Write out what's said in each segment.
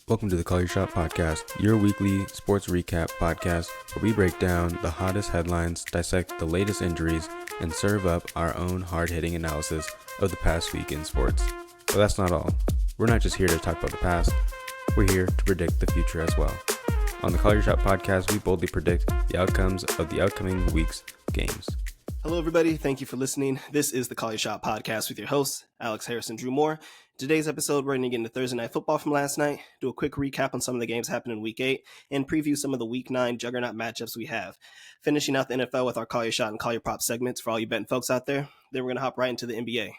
Welcome to the Call Your Shot podcast, your weekly sports recap podcast where we break down the hottest headlines, dissect the latest injuries, and serve up our own hard-hitting analysis of the past week in sports. But that's not all. We're not just here to talk about the past, we're here to predict the future as well. On the Call Your Shot podcast, we boldly predict the outcomes of the upcoming week's games. Hello, everybody. Thank you for listening. This is the Call Your Shot podcast with your hosts, Alex Harrison, Drew Moore. Today's episode, we're going to get into Thursday Night Football from last night, do a quick recap on some of the games happening in Week 8, and preview some of the Week 9 juggernaut matchups we have. Finishing out the NFL with our Call Your Shot and Call Your Prop segments for all you betting folks out there. Then we're going to hop right into the NBA.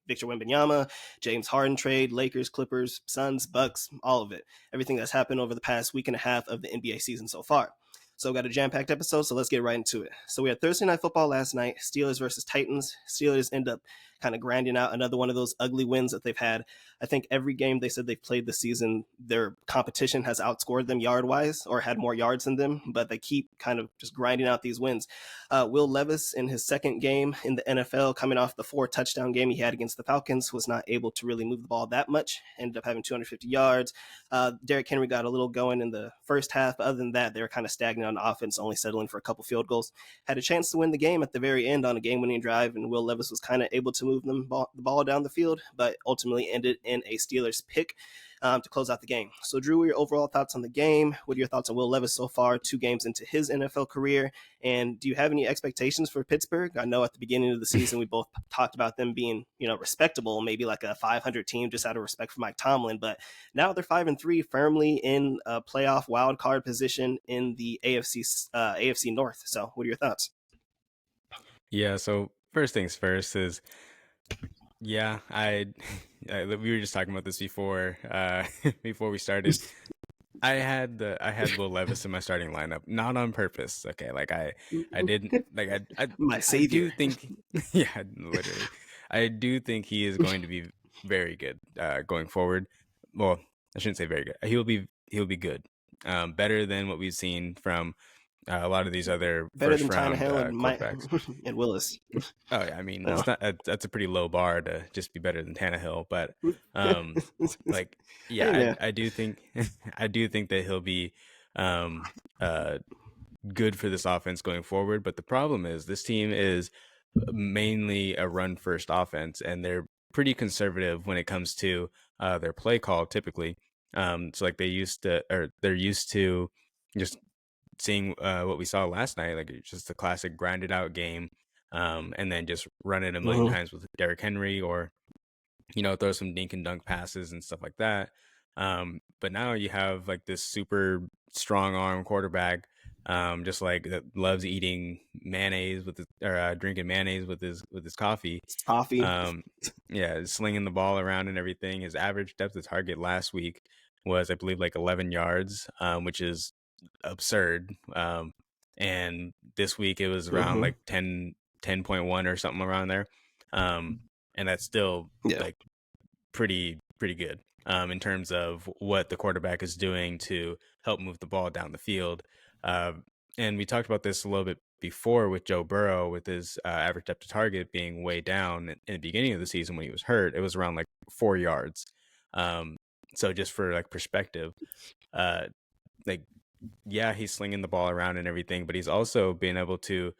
Victor Wembanyama, James Harden trade, Lakers, Clippers, Suns, Bucks, all of it. Everything that's happened over the past week and a half of the NBA season so far. So we got a jam-packed episode, so let's get right into it. So we had Thursday Night Football last night, Steelers versus Titans. Steelers end up kind of grinding out another one of those ugly wins that they've had. I think every game they said they've played this season, their competition has outscored them yard-wise or had more yards than them, but they keep kind of just grinding out these wins. Will Levis, in his second game in the NFL, coming off the 4-touchdown game he had against the Falcons, was not able to really move the ball that much, ended up having 250 yards. Derrick Henry got a little going in the first half, but other than that, they were kind of stagnant on offense, only settling for a couple field goals. Had a chance to win the game at the very end on a game-winning drive, and Will Levis was kind of able to move the ball down the field, but ultimately ended in a Steelers pick to close out the game. So, Drew, what are your overall thoughts on the game? What are your thoughts on Will Levis so far, 2 games into his NFL career? And do you have any expectations for Pittsburgh? I know at the beginning of the season, we both talked about them being, respectable, maybe like a 500 team just out of respect for Mike Tomlin. But now they're 5-3, firmly in a playoff wild card position in the AFC North. So, what are your thoughts? Yeah, so first things first is, yeah, we were just talking about this before before we started. I had Will Levis in my starting lineup, not on purpose. Okay, like I didn't like I My savior. I do think, yeah, literally, I do think he is going to be very good going forward. Well, I shouldn't say very good. He'll be good, better than what we've seen from a lot of these other Better than first-round Tannehill and quarterbacks. and Willis. Oh, yeah, I mean, Oh. it's not that's a pretty low bar to just be better than Tannehill, but like, yeah, Hey, man. I do think I do think that he'll be um, uh, good for this offense going forward. But the problem is this team is mainly a run-first offense, and they're pretty conservative when it comes to their play call typically. So like they're used to just seeing what we saw last night, like it's just a classic grinded out game, and then just run it a million times with Derrick Henry, or throw some dink and dunk passes and stuff like that. But now you have like this super strong arm quarterback, just like that loves eating mayonnaise with his, or drinking mayonnaise with his coffee. Coffee. Yeah, slinging the ball around and everything. His average depth of target last week was, I believe, like 11 yards, which is absurd. And this week it was around like 10.1 or something around there. And that's still like pretty good in terms of what the quarterback is doing to help move the ball down the field. And we talked about this a little bit before with Joe Burrow, with his average depth of target being way down in the beginning of the season when he was hurt. It was around like 4 yards. So just for like perspective, like, yeah, he's slinging the ball around and everything, but he's also been able to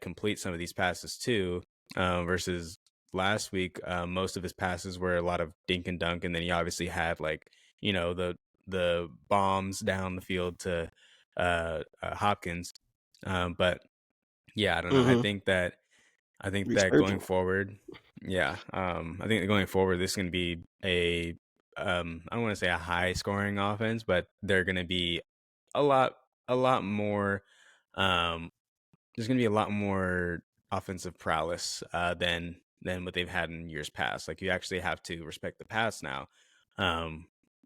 complete some of these passes too, versus last week. Most of his passes were a lot of dink and dunk, and then he obviously had like, the bombs down the field to Hopkins. But yeah, I don't know. I think that going forward, I think that going forward, this is going to be I don't want to say a high scoring offense, but they're going to be a lot more. There's going to be a lot more offensive prowess than what they've had in years past. Like, you actually have to respect the pass now,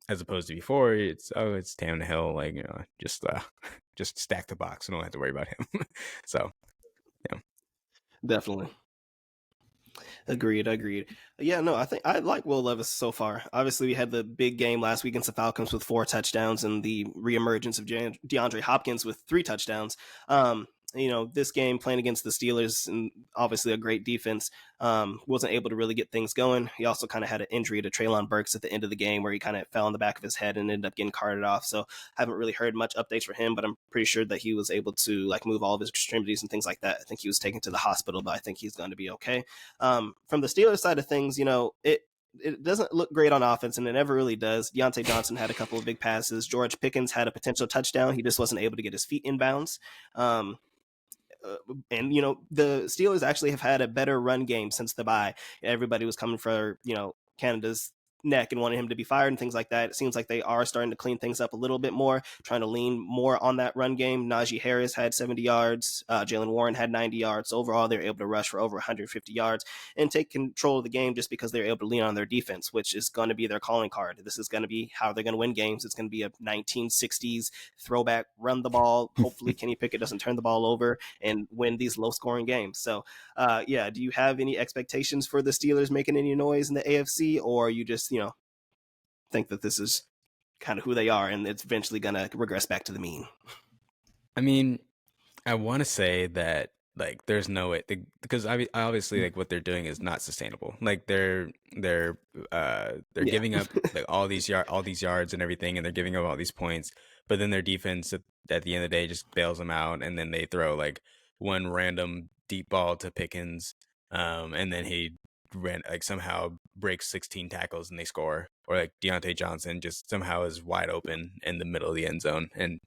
as opposed to before. It's Tannehill, like, just stack the box. We don't have to worry about him. So, yeah, Definitely. Agreed. Yeah, no, I think I like Will Levis so far. Obviously, we had the big game last week against the Falcons with 4 touchdowns and the reemergence of DeAndre Hopkins with 3 touchdowns. this game playing against the Steelers, and obviously a great defense, wasn't able to really get things going. He also kind of had an injury to Treylon Burks at the end of the game where he kind of fell on the back of his head and ended up getting carted off. So haven't really heard much updates for him, but I'm pretty sure that he was able to like move all of his extremities and things like that. I think he was taken to the hospital, but I think he's going to be okay. From the Steelers side of things, it doesn't look great on offense, and it never really does. Deontay Johnson had a couple of big passes. George Pickens had a potential touchdown. He just wasn't able to get his feet in bounds. Um, and the Steelers actually have had a better run game since the bye. Everybody was coming for Canada's neck and wanted him to be fired and things like that. It seems like they are starting to clean things up a little bit more, trying to lean more on that run game. Najee Harris had 70 yards. Jalen Warren had 90 yards. So overall, they're able to rush for over 150 yards and take control of the game just because they're able to lean on their defense, which is going to be their calling card. This is going to be how they're going to win games. It's going to be a 1960s throwback, run the ball. Hopefully Kenny Pickett doesn't turn the ball over and win these low scoring games. So do you have any expectations for the Steelers making any noise in the AFC, or you just think that this is kind of who they are and it's eventually going to regress back to the mean? I mean, I want to say that like there's no way because obviously like what they're doing is not sustainable. Like they're Yeah. giving up like all these yards and everything, and they're giving up all these points. But then their defense at the end of the day just bails them out, and then they throw like one random deep ball to Pickens, and then he ran like somehow breaks 16 tackles and they score, or like Deontay Johnson just somehow is wide open in the middle of the end zone, and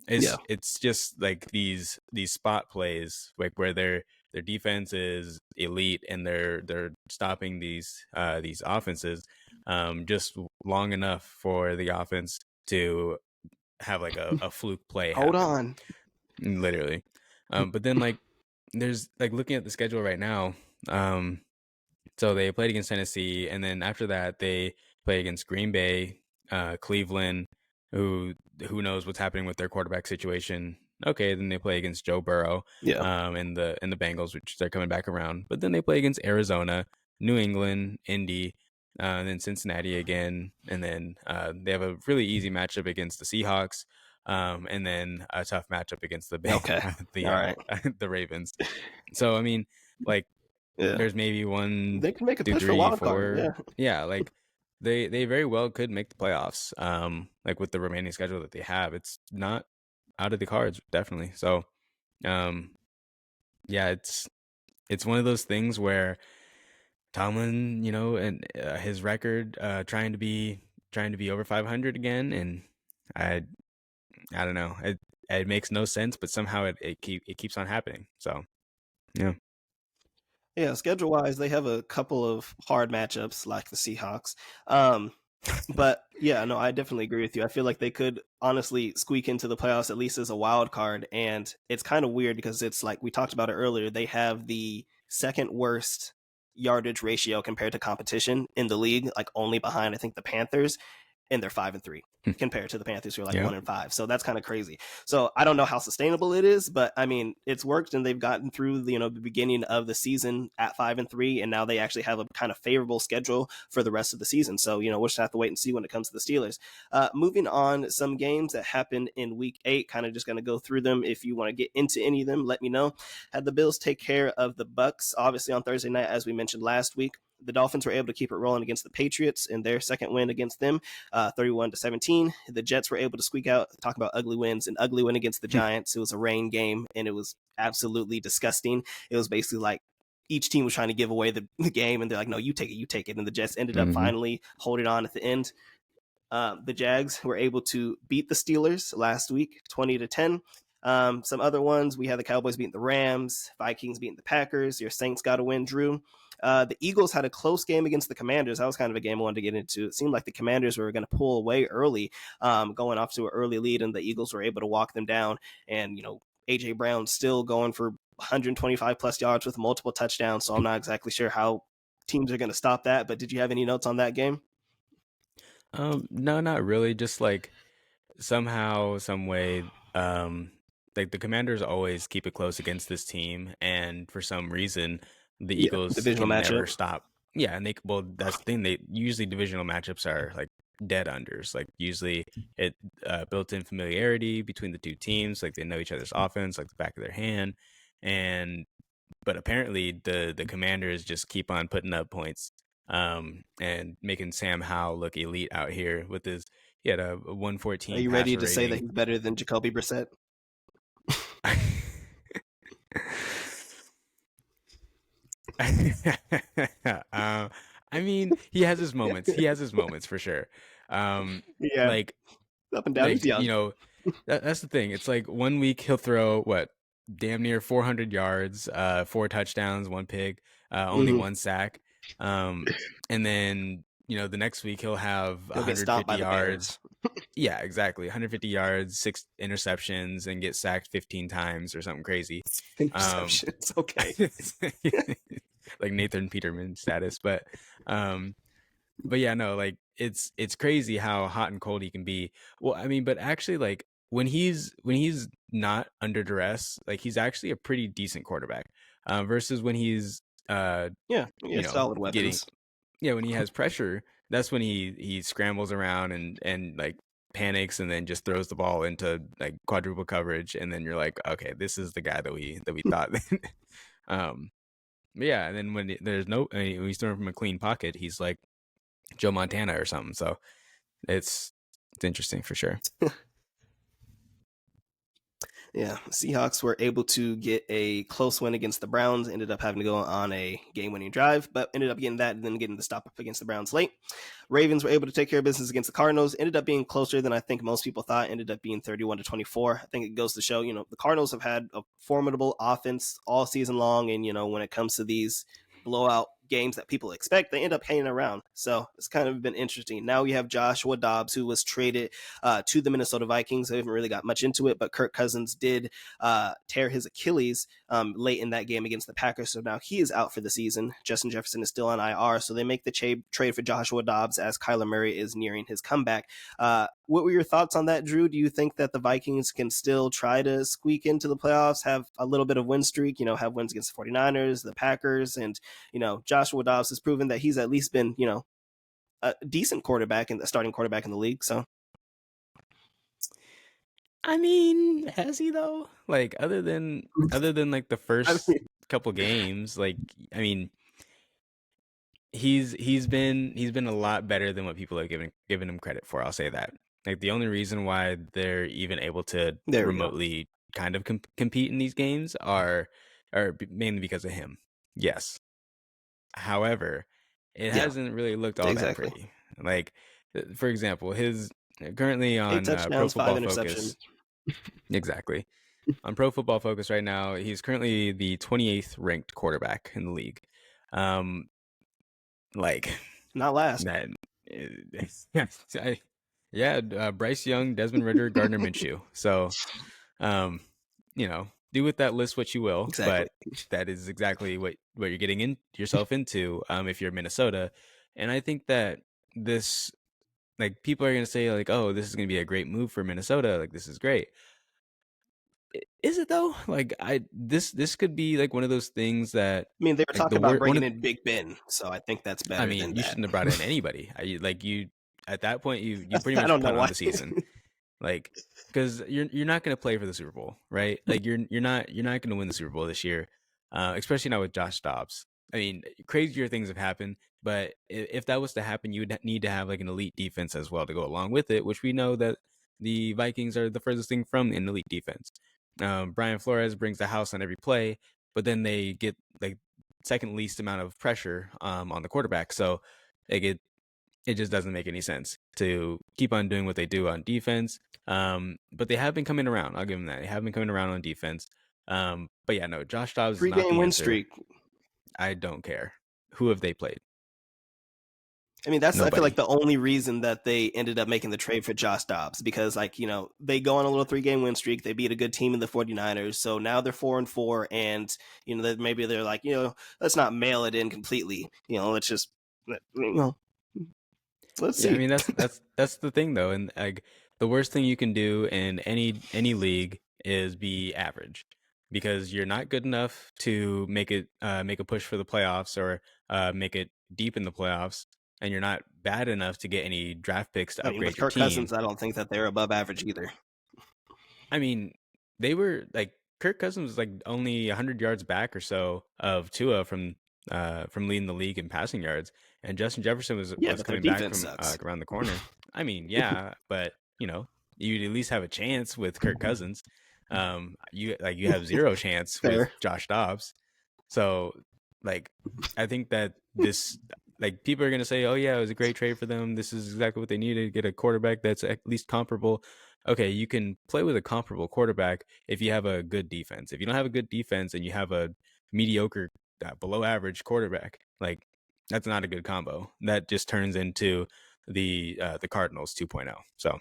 Yeah. it's just like these spot plays like where their defense is elite and they're stopping these offenses just long enough for the offense to have like a fluke play Hold happen, on. literally. But then like there's like looking at the schedule right now. So they played against Tennessee, and then after that they play against Green Bay, Cleveland, who knows what's happening with their quarterback situation. Okay, then they play against Joe Burrow, Yeah. and the Bengals, which they're coming back around. But then they play against Arizona, New England, Indy, and then Cincinnati again, and then they have a really easy matchup against the Seahawks, and then a tough matchup against Okay. the All right. the Ravens. So I mean, like Yeah. there's maybe one, They can make a two, push for three, wild card. Yeah. four. Yeah, like they very well could make the playoffs. Like with the remaining schedule that they have, it's not out of the cards, definitely. So, um, yeah, it's one of those things where Tomlin, and his record, trying to be over 500 again, and I I don't know, it makes no sense, but somehow it keeps on happening. So yeah. Yeah. Schedule wise, they have a couple of hard matchups like the Seahawks. But yeah, no, I definitely agree with you. I feel like they could honestly squeak into the playoffs at least as a wild card. And it's kind of weird because it's like we talked about it earlier. They have the second worst yardage ratio compared to competition in the league, like only behind, I think, the Panthers, and they're 5-3 compared to the Panthers who are like Yeah. 1-5. So that's kind of crazy. So I don't know how sustainable it is, but I mean, it's worked and they've gotten through the beginning of the season at 5-3, and now they actually have a kind of favorable schedule for the rest of the season. So we'll just have to wait and see when it comes to the Steelers. Moving on, some games that happened in Week 8. Kind of just going to go through them. If you want to get into any of them, let me know. Had the Bills take care of the Bucks, obviously on Thursday night, as we mentioned last week. The Dolphins were able to keep it rolling against the Patriots in their second win against them, 31-17. The Jets were able to squeak out, talk about ugly wins, an ugly win against the Giants. It was a rain game, and it was absolutely disgusting. It was basically like each team was trying to give away the game, and they're like, no, you take it, you take it. And the Jets ended up Hmm. finally holding on at the end. The Jags were able to beat the Steelers last week, 20-10. Some other ones, we had the Cowboys beating the Rams, Vikings beating the Packers. Your Saints got a win, Drew. The Eagles had a close game against the Commanders. That was kind of a game I wanted to get into. It seemed like the Commanders were going to pull away early, going off to an early lead, and the Eagles were able to walk them down. And, A.J. Brown still going for 125 plus yards with multiple touchdowns. So I'm not exactly sure how teams are going to stop that. But did you have any notes on that game? No, not really. Just like somehow, some way, like the Commanders always keep it close against this team, and for some reason, the Yeah, Eagles divisional can never matchup. stop. Yeah, and well, that's the thing. They usually divisional matchups are like dead unders. Like usually it built in familiarity between the two teams, like they know each other's offense like the back of their hand. And but apparently the Commanders just keep on putting up points and making Sam Howell look elite out here with his he had a Are 114 you ready passer to say that rating. he's better than Jacoby Brissett? um, I mean, he has his moments. He has his moments for sure. Yeah, Like up and down. He's like young. that's the thing. It's like one week he'll throw what damn near 400 yards, four touchdowns, one pick, only Hmm. one sack, um, and then the next week he'll have He'll get stomped 150 by the yards. Bears. Yeah, exactly. 150 yards, six interceptions, and get sacked 15 times or something crazy. Um, Interceptions. Okay. like Nathan Peterman status, um, but yeah, no, like it's crazy how hot and cold he can be. Well, I mean, but actually, like when he's not under duress, like he's actually a pretty decent quarterback. Versus when he's Yeah, he has solid getting weapons. when he has pressure, that's when he scrambles around and like panics and then just throws the ball into like quadruple coverage, and then you're like, okay, this is the guy that we thought. um, but yeah, and then there's no, I mean, when he's throwing from a clean pocket, he's like Joe Montana or something. So it's it's interesting for sure. Yeah, Seahawks were able to get a close win against the Browns. Ended up having to go on a game-winning drive, but ended up getting that and then getting the stop up against the Browns late. Ravens were able to take care of business against the Cardinals. Ended up being closer than I think most people thought. Ended up being 31-24. I think it goes to show, the Cardinals have had a formidable offense all season long, and when it comes to these blowout games that people expect, they end up hanging around. So it's kind of been interesting. Now we have Joshua Dobbs, who was traded to the Minnesota Vikings. I haven't really got much into it, but Kirk Cousins did tear his Achilles late in that game against the Packers. So now he is out for the season. Justin Jefferson is still on IR. So they make the trade for Joshua Dobbs as Kyler Murray is nearing his comeback. What were your thoughts on that, Drew? Do you think that the Vikings can still try to squeak into the playoffs, have a little bit of win streak, have wins against the 49ers, the Packers, and, Joshua Dobbs has proven that he's at least been, a decent quarterback and a starting quarterback in the league. So, I mean, has he though? Like other than like the I first mean, couple games, like I mean, he's been a lot better than what people have given him credit for. I'll say that. Like the only reason why they're even able to there we go. remotely kind of compete in these games are mainly because of him. Yes. However, it Yeah, hasn't really looked all that exactly. pretty. Like for example, his currently Eight on Pro touchdowns, five Football interceptions. Focus. Exactly. On Pro Football Focus right now, he's currently the 28th ranked quarterback in the league. Um, like Not last. that, I, yeah. Bryce Young, Desmond Ritter, Gardner Minshew. So, um, do with that list what you will, Exactly. but that is exactly what you're getting in yourself into. If you're Minnesota, and I think that this, like, people are gonna say like, oh, this is gonna be a great move for Minnesota. Like, this is great. Is it though? Like this could be like one of those things that I mean, they were like the talking about word one bringing of in Big Ben, so I think that's I better mean, than you that. shouldn't have brought in anybody. You at that point you pretty I much don't know punt on why. the season. Like because you're not going to play for the Super Bowl, right? Like you're not going to win the Super Bowl this year, especially not with Josh Dobbs. I mean, crazier things have happened, but if that was to happen, you would need to have like an elite defense as well to go along with it, which we know that the Vikings are the furthest thing from an elite defense. Brian Flores brings the house on every play, but then they get like second least amount of pressure on the quarterback. So like it just doesn't make any sense to keep on doing what they do on defense. But they have been coming around. I'll give them that. They have been coming around on defense. But yeah, no, Josh Dobbs is Three not game the win answer. streak. I don't care. Who have they played? I mean, that's I feel like Nobody. the only reason that they ended up making the trade for Josh Dobbs because, like, they go on a little 3 game win streak. They beat a good team in the 49ers. So now they're 4-4. And, that maybe they're like, let's not mail it in completely. Let's just, let's Yeah, I see. mean that's the thing though, and like the worst thing you can do in any league is be average, because you're not good enough to make a push for the playoffs or make it deep in the playoffs, and you're not bad enough to get any draft picks to I mean, with upgrade your Kirk team. Cousins, I don't think that they're above average either. I mean, they were like Kirk Cousins was like only 100 yards back or so of Tua from leading the league in passing yards, and Justin Jefferson Yeah, was but their coming back defense from sucks. around the corner. I mean, yeah, but you'd at least have a chance with Kirk Cousins. You have zero chance with Fair. Josh Dobbs. So, like, I think that this, like, people are going to say, oh, yeah, it was a great trade for them. This is exactly what they needed to get a quarterback that's at least comparable. Okay, you can play with a comparable quarterback if you have a good defense. If you don't have a good defense and you have a mediocre, below average quarterback, like, that's not a good combo. That just turns into the Cardinals 2.0. So,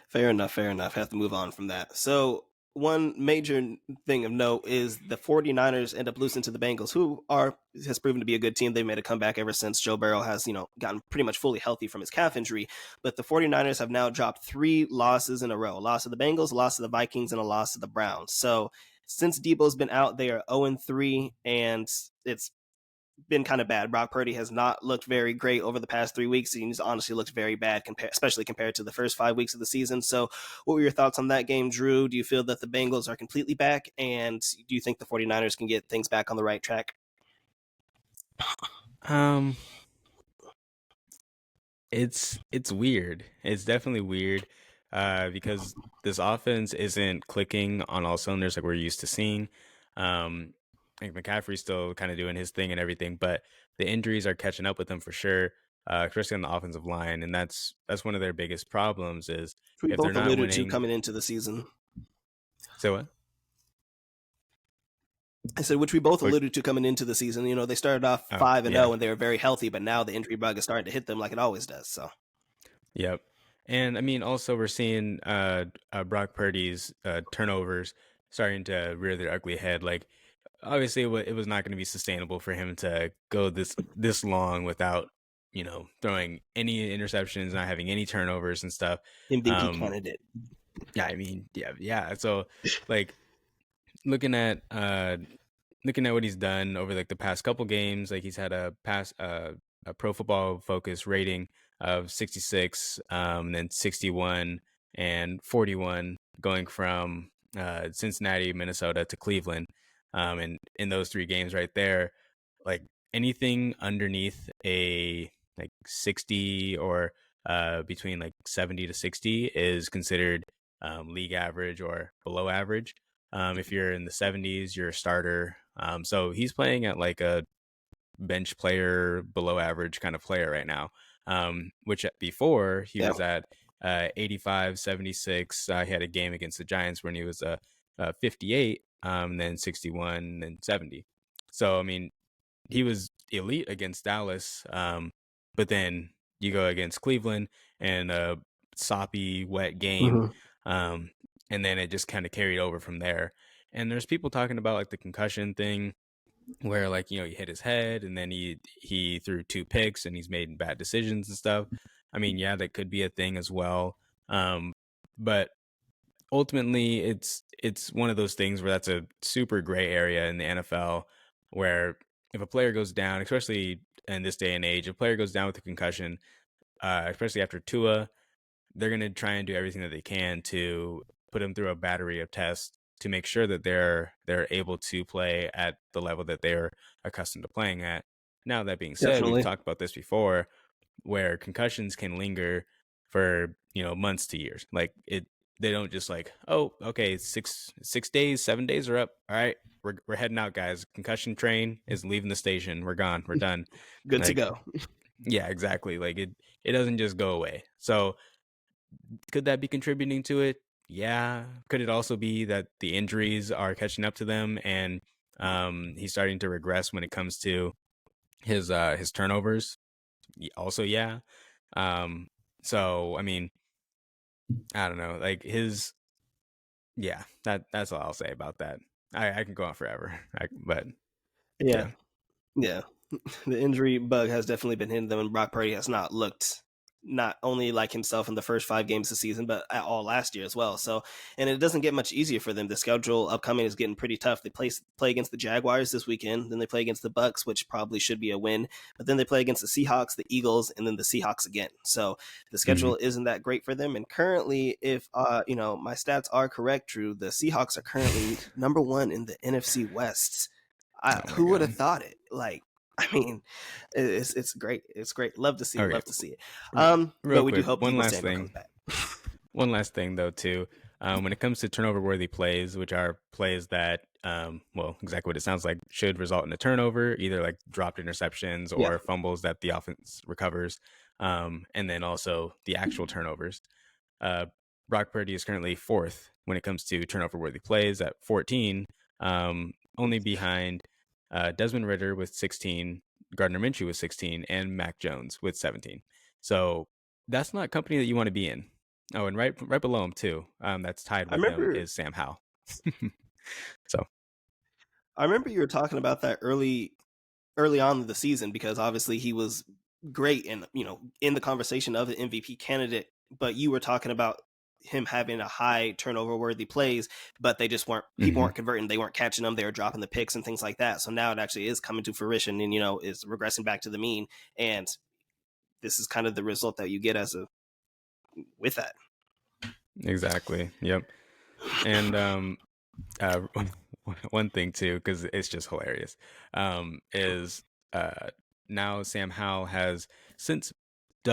Fair enough. Fair enough. Have to move on from that. So, one major thing of note is the 49ers end up losing to the Bengals, who has proven to be a good team. They've made a comeback ever since Joe Burrow has, gotten pretty much fully healthy from his calf injury. But the 49ers have now dropped 3 losses in a row. A loss to the Bengals, a loss to the Vikings, and a loss to the Browns. So, since Debo's been out, they are 0-3, and it's been kind of bad. Brock Purdy has not looked very great over the past 3 weeks. He's honestly looked very bad, especially compared to the first 5 weeks of the season. So, what were your thoughts on that game, Drew? Do you feel that the Bengals are completely back? And do you think the 49ers can get things back on the right track? um, it's weird. It's definitely weird, because this offense isn't clicking on all cylinders like we're used to seeing. Um, like McCaffrey's still kind of doing his thing and everything, but the injuries are catching up with them for sure, especially on the offensive line, and that's one of their biggest problems is We if they're both not alluded to winning. coming into the season. So what? I said, which we both What? alluded to coming into the season. They started off Oh, 5-0 yeah. and they were very healthy, but now the injury bug is starting to hit them like it always does. So, Yep. And I mean, also we're seeing Brock Purdy's turnovers starting to rear their ugly head. Like, obviously, it was not going to be sustainable for him to go this long without throwing any interceptions, not having any turnovers and stuff. MVP Um, candidate. yeah, I mean, yeah. So, like, looking at looking at what he's done over like the past couple games, like he's had a Pro Football Focus rating of 66, then 61 and 41, going from Cincinnati, Minnesota to Cleveland, and in those 3 games right there, like anything underneath a like 60 or between like 70 to 60 is considered league average or below average. If you're in the 70s, you're a starter. So he's playing at like a bench player, below average kind of player right now. Which before he Yeah. was at 85, 76. He had a game against the Giants when he was 58, then 61, then 70. So, I mean, he was elite against Dallas, but then you go against Cleveland and a soppy, wet game, Mm-hmm. um, and then it just kind of carried over from there. And there's people talking about like the concussion thing, where like he hit his head and then he threw 2 picks and he's made bad decisions and stuff. I mean, yeah, that could be a thing as well, but ultimately it's one of those things where that's a super gray area in the NFL, where if a player goes down, especially in this day and age, if a player goes down with a concussion, especially after Tua, they're going to try and do everything that they can to put them through a battery of tests to make sure that they're able to play at the level that they're accustomed to playing at. Now, that being said, we've Definitely. talked about this before, where concussions can linger for months to years. Like they don't just like, oh, okay, 6 days, 7 days are up. All right, we're heading out, guys. Concussion train is leaving the station. We're gone. We're done. Good to Like, go. yeah, exactly. Like it doesn't just go away. So could that be contributing to it? Yeah. Could it also be that the injuries are catching up to them and he's starting to regress when it comes to his turnovers? Also, yeah. Um, so I mean, I don't know. Like yeah. That's all I'll say about that. I can go on forever. But Yeah. yeah, Yeah. The injury bug has definitely been hitting them, and Brock Purdy has not looked not only like himself in the first 5 games of the season, but all last year as well. So, and it doesn't get much easier for them. The schedule upcoming is getting pretty tough. They play against the Jaguars this weekend, then they play against the Bucks, which probably should be a win. But then they play against the Seahawks, the Eagles, and then the Seahawks again. So the Mhm. schedule isn't that great for them. And currently, if my stats are correct, Drew, the Seahawks are currently number one in the NFC West. Oh my Who would have god. thought it? Like, I mean, it's great. It's great. Love to see it. Okay, Love to see it. real But we do quick, hope Debo Samuel comes back. one last thing though too. When it comes to turnover worthy plays, which are plays that, well, exactly what it sounds like, should result in a turnover, either like dropped interceptions Yeah. or fumbles that the offense recovers, and then also the actual turnovers. Uh, Brock Purdy is currently fourth when it comes to turnover worthy plays at 14, only behind Desmond Ritter with 16, Gardner Minshew with 16, and Mac Jones with 17. So that's not company that you want to be in. Oh, and right below him too, that's tied I with him remember is Sam Howell. So, I remember you were talking about that early on in the season, because obviously he was great and in the conversation of an MVP candidate, but you were talking about him having a high turnover worthy plays, but they just weren't people mhm, weren't converting, they weren't catching them, they were dropping the picks and things like that. So now it actually is coming to fruition and is regressing back to the mean, and this is kind of the result that you get as a with that. exactly. Yep. And uh, one thing too, because it's just hilarious, is now Sam Howell has since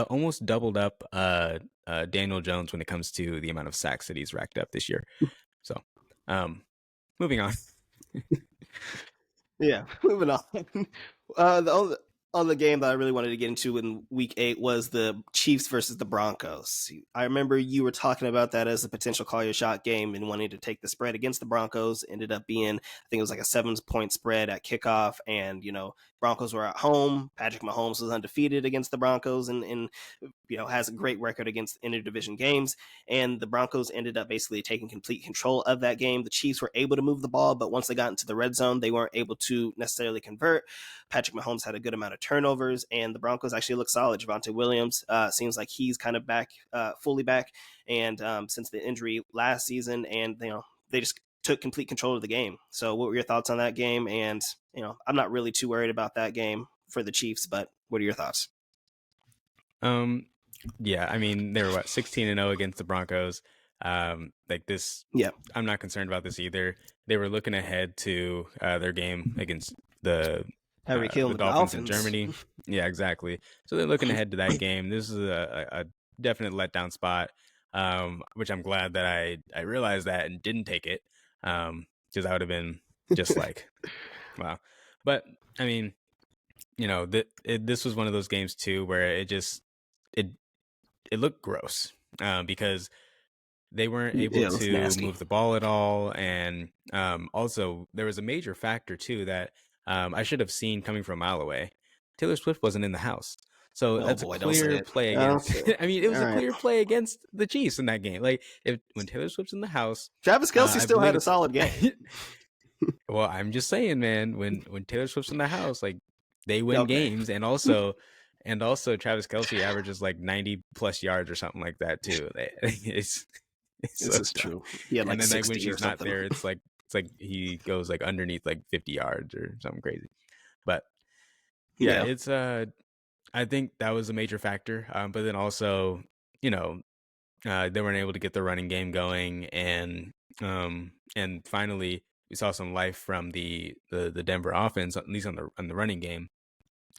almost doubled up Daniel Jones when it comes to the amount of sacks that he's racked up this year. So, um, moving on. Yeah, moving on. The game that I really wanted to get into in Week 8 was the Chiefs versus the Broncos. I remember you were talking about that as a potential call your shot game and wanting to take the spread against the Broncos. Ended up being, I think it was like a 7-point spread at kickoff, and Broncos were at home. Patrick Mahomes was undefeated against the Broncos, and has a great record against interdivision games. And the Broncos ended up basically taking complete control of that game. The Chiefs were able to move the ball, but once they got into the red zone, they weren't able to necessarily convert. Patrick Mahomes had a good amount of turnovers, and the Broncos actually look solid. Javonte Williams seems like he's kind of back, fully back, and since the injury last season, and they just took complete control of the game. So, what were your thoughts on that game? And I'm not really too worried about that game for the Chiefs, but what are your thoughts? Um, yeah, I mean they were what 16-0 against the Broncos. Like this, Yeah, I'm not concerned about this either. They were looking ahead to their game against the Tyreek Hill the and the Dolphins in Dolphins. Germany. Yeah, exactly. So they're looking ahead to that game. This is a definite letdown spot, which I'm glad that I realized that and didn't take it, because I would have been just like, wow. But I mean, this was one of those games too where it it looked gross, because they weren't able Yeah, it looks to nasty. move the ball at all, and also there was a major factor too that I should have seen coming from a mile away. Taylor Swift wasn't in the house, so Oh that's a boy, don't say clear it. play against. Okay, I mean, it all was a right. clear play against the Chiefs in that game. Like if when Taylor Swift's in the house, Travis Kelsey I still believe had a it's. solid game. Well, I'm just saying, man. When Taylor Swift's in the house, like they win Okay, games, and also Travis Kelsey averages like 90 plus yards or something like that too. It's this so is strong. true. He had And like then like when 60 or she's not something. there, it's like he goes like underneath like 50 yards or something crazy. But yeah, Yeah. it's I think that was a major factor. But then also, you know, they weren't able to get the running game going, and finally we saw some life from the Denver offense, at least on the running game.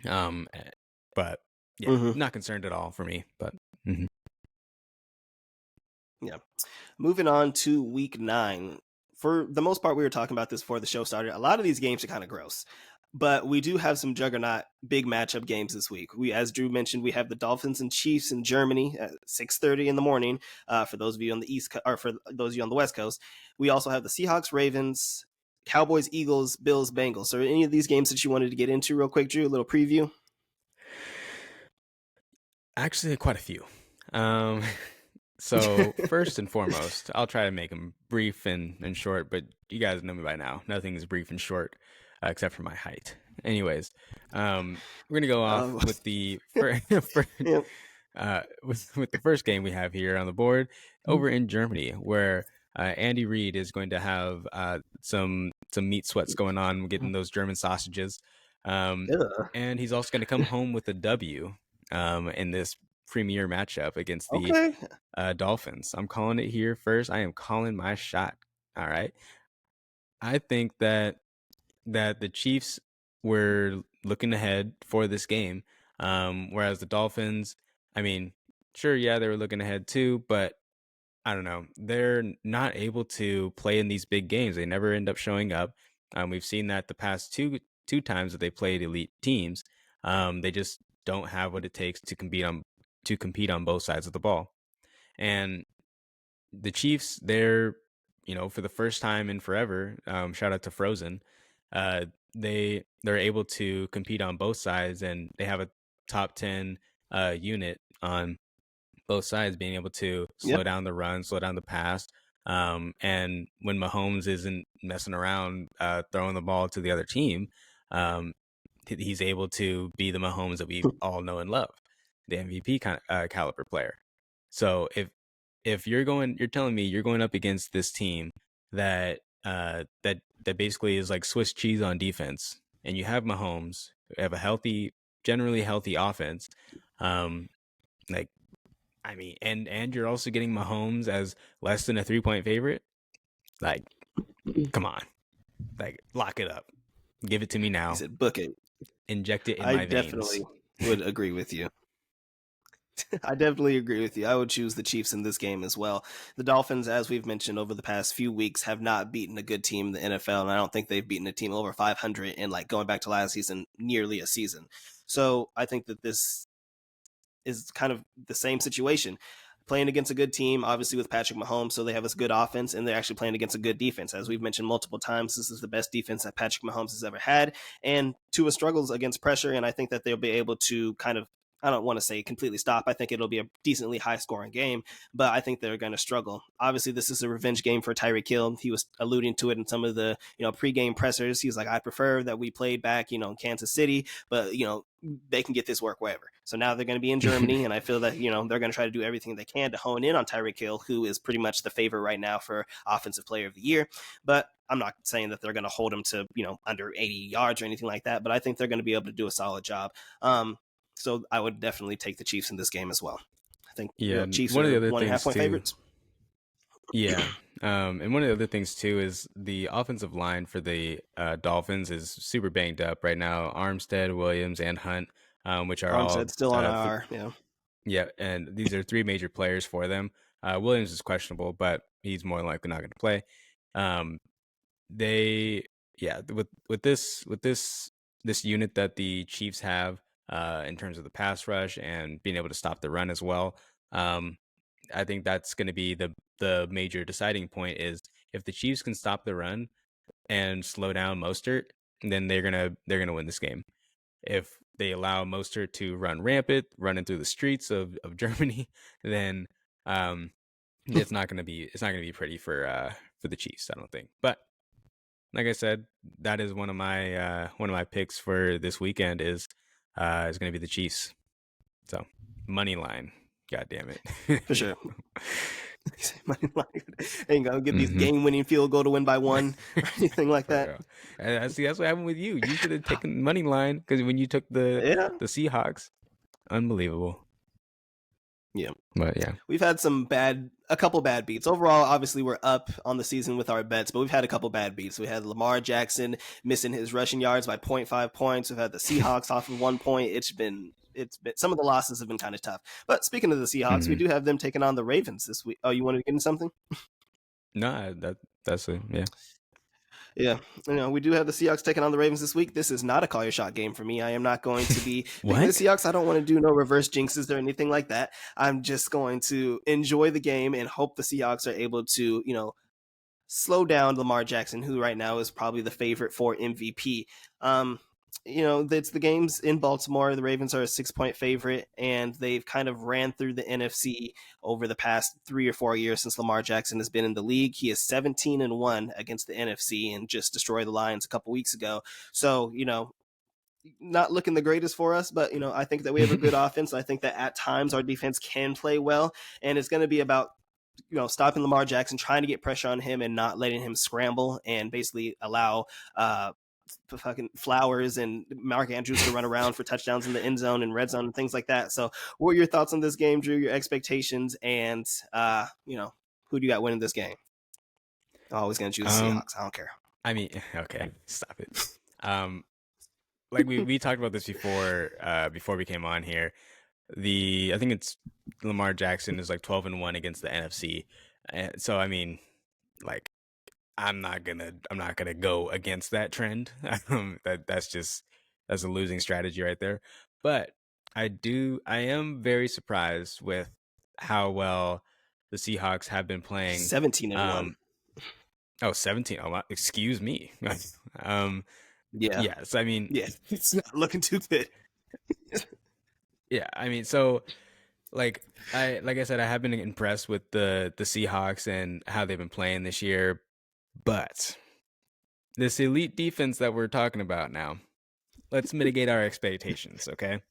But yeah, Hmm. not concerned at all for me. But mhm. Yeah. Moving on to Week 9. For the most part, we were talking about this before the show started. A lot of these games are kind of gross, but we do have some juggernaut big matchup games this week. As Drew mentioned, we have the Dolphins and Chiefs in Germany at 6:30 in the morning. For those of you on the or for those of you on the West Coast, we also have the Seahawks, Ravens, Cowboys, Eagles, Bills, Bengals. So, any of these games that you wanted to get into real quick, Drew? A little preview. Actually, quite a few. Um, so first and foremost, I'll try to make them brief and short, but you guys know me by now. Nothing is brief and short, except for my height. Anyways, we're gonna go off Um, with the first, yeah. with the first game we have here on the board over in Germany, where Andy Reid is going to have some meat sweats going on, getting those German sausages, um, Yeah. and he's also going to come home with a W in this premier matchup against the Okay. Dolphins. I'm calling it here first. I am calling my shot. All right. I think that the Chiefs were looking ahead for this game, whereas the Dolphins, I mean, sure, yeah, they were looking ahead too, but I don't know. They're not able to play in these big games. They never end up showing up. We've seen that the past two times that they played elite teams, they just don't have what it takes to compete on both sides of the ball. And the Chiefs, they're for the first time in forever. Shout out to Frozen. Uh, they're able to compete on both sides, and they have a top 10 unit on both sides, being able to Yeah. slow down the run, slow down the pass. And when Mahomes isn't messing around throwing the ball to the other team, um, he's able to be the Mahomes that we all know and love, the MVP kind of caliber player. So if you're telling me you're going up against this team that basically is like Swiss cheese on defense, and you have Mahomes, you have a generally healthy offense, um, like I mean, and you're also getting Mahomes as less than a 3-point favorite. Like, come on, like lock it up, give it to me He now, said, "Book it." inject it in I my veins. definitely would agree with you. I definitely agree with you. I would choose the Chiefs in this game as well. The Dolphins, as we've mentioned over the past few weeks, have not beaten a good team in the NFL, and I don't think they've beaten a team over 500 in like going back to last season, nearly a season. So I think that this is kind of the same situation. Playing against a good team, obviously with Patrick Mahomes, so they have a good offense, and they're actually playing against a good defense. As we've mentioned multiple times, this is the best defense that Patrick Mahomes has ever had. And Tua struggles against pressure, and I think that they'll be able to kind of, I don't want to say completely stop. I think it'll be a decently high scoring game, but I think they're going to struggle. Obviously, this is a revenge game for Tyreek Hill. He was alluding to it in some of the pregame pressers. He was like, "I prefer that we played back in Kansas City, but they can get this work wherever." So now they're going to be in Germany, and I feel that they're going to try to do everything they can to hone in on Tyreek Hill, who is pretty much the favorite right now for Offensive Player of the Year. But I'm not saying that they're going to hold him to under 80 yards or anything like that, but I think they're going to be able to do a solid job. So I would definitely take the Chiefs in this game as well. I think Yeah, Chiefs one of are the other 1.5 things point too. favorites. Yeah, and one of the other things too is the offensive line for the Dolphins is super banged up right now. Armstead, Williams, and Hunt, which are all Armstead's still on our yeah, and these are three major players for them. Williams is questionable, but he's more likely not going to play. Um, they yeah with this unit that the Chiefs have in terms of the pass rush and being able to stop the run as well. I think that's going to be the major deciding point is if the Chiefs can stop the run and slow down Mostert, then they're gonna win this game. If they allow Mostert to run rampant, running through the streets of Germany, then um, it's not gonna be pretty for the Chiefs, I don't think. But like I said, that is one of my picks for this weekend is gonna be the Chiefs. So money line, god damn it. for You sure. know? Ain't gonna get these Mm-hmm. game-winning field goal to win by one or anything like For that. real. And I see that's what happened with you. You should have taken money line because when you took the Yeah, the Seahawks, unbelievable. yeah. But yeah. We've had a couple bad beats. Overall, obviously, we're up on the season with our bets, but we've had a couple bad beats. We had Lamar Jackson missing his rushing yards by 0.5 points. We've had the Seahawks off of 1 point. It's been some of the losses have been kind of tough. But speaking of the Seahawks, we Hmm. do have them taking on the Ravens this week. Oh, you wanted to get into something? No, that's a yeah. Yeah, we do have the Seahawks taking on the Ravens this week. This is not a call your shot game for me. I am not going to be picking the What? Seahawks. I don't want to do no reverse jinxes or anything like that. I'm just going to enjoy the game and hope the Seahawks are able to, slow down Lamar Jackson, who right now is probably the favorite for MVP. Um, it's the games in Baltimore. The Ravens are a 6 point favorite, and they've kind of ran through the NFC over the past 3 or 4 years since Lamar Jackson has been in the league. He is 17-1 against the NFC and just destroyed the Lions a couple weeks ago. So, not looking the greatest for us, but I think that we have a good offense. I think that at times our defense can play well, and it's going to be about stopping Lamar Jackson, trying to get pressure on him, and not letting him scramble, and basically allow fucking Flowers and Mark Andrews to run around for touchdowns in the end zone and red zone and things like that. So, what are your thoughts on this game, Drew? Your expectations, and who do you got winning this game? I'm always going to choose the Seahawks. I don't care. I mean, okay, stop it. Like we talked about this before we came on here. I think it's Lamar Jackson is like 12-1 against the NFC. So I mean, like I'm not gonna go against that trend. That's a losing strategy right there. But I am very surprised with how well the Seahawks have been playing. 17-1. 17. Oh, excuse me. Yeah. Yes, I mean, yeah, it's not looking too good. Yeah, I mean, so like I said, I have been impressed with the Seahawks and how they've been playing this year, but this elite defense that we're talking about now, let's mitigate our expectations, okay?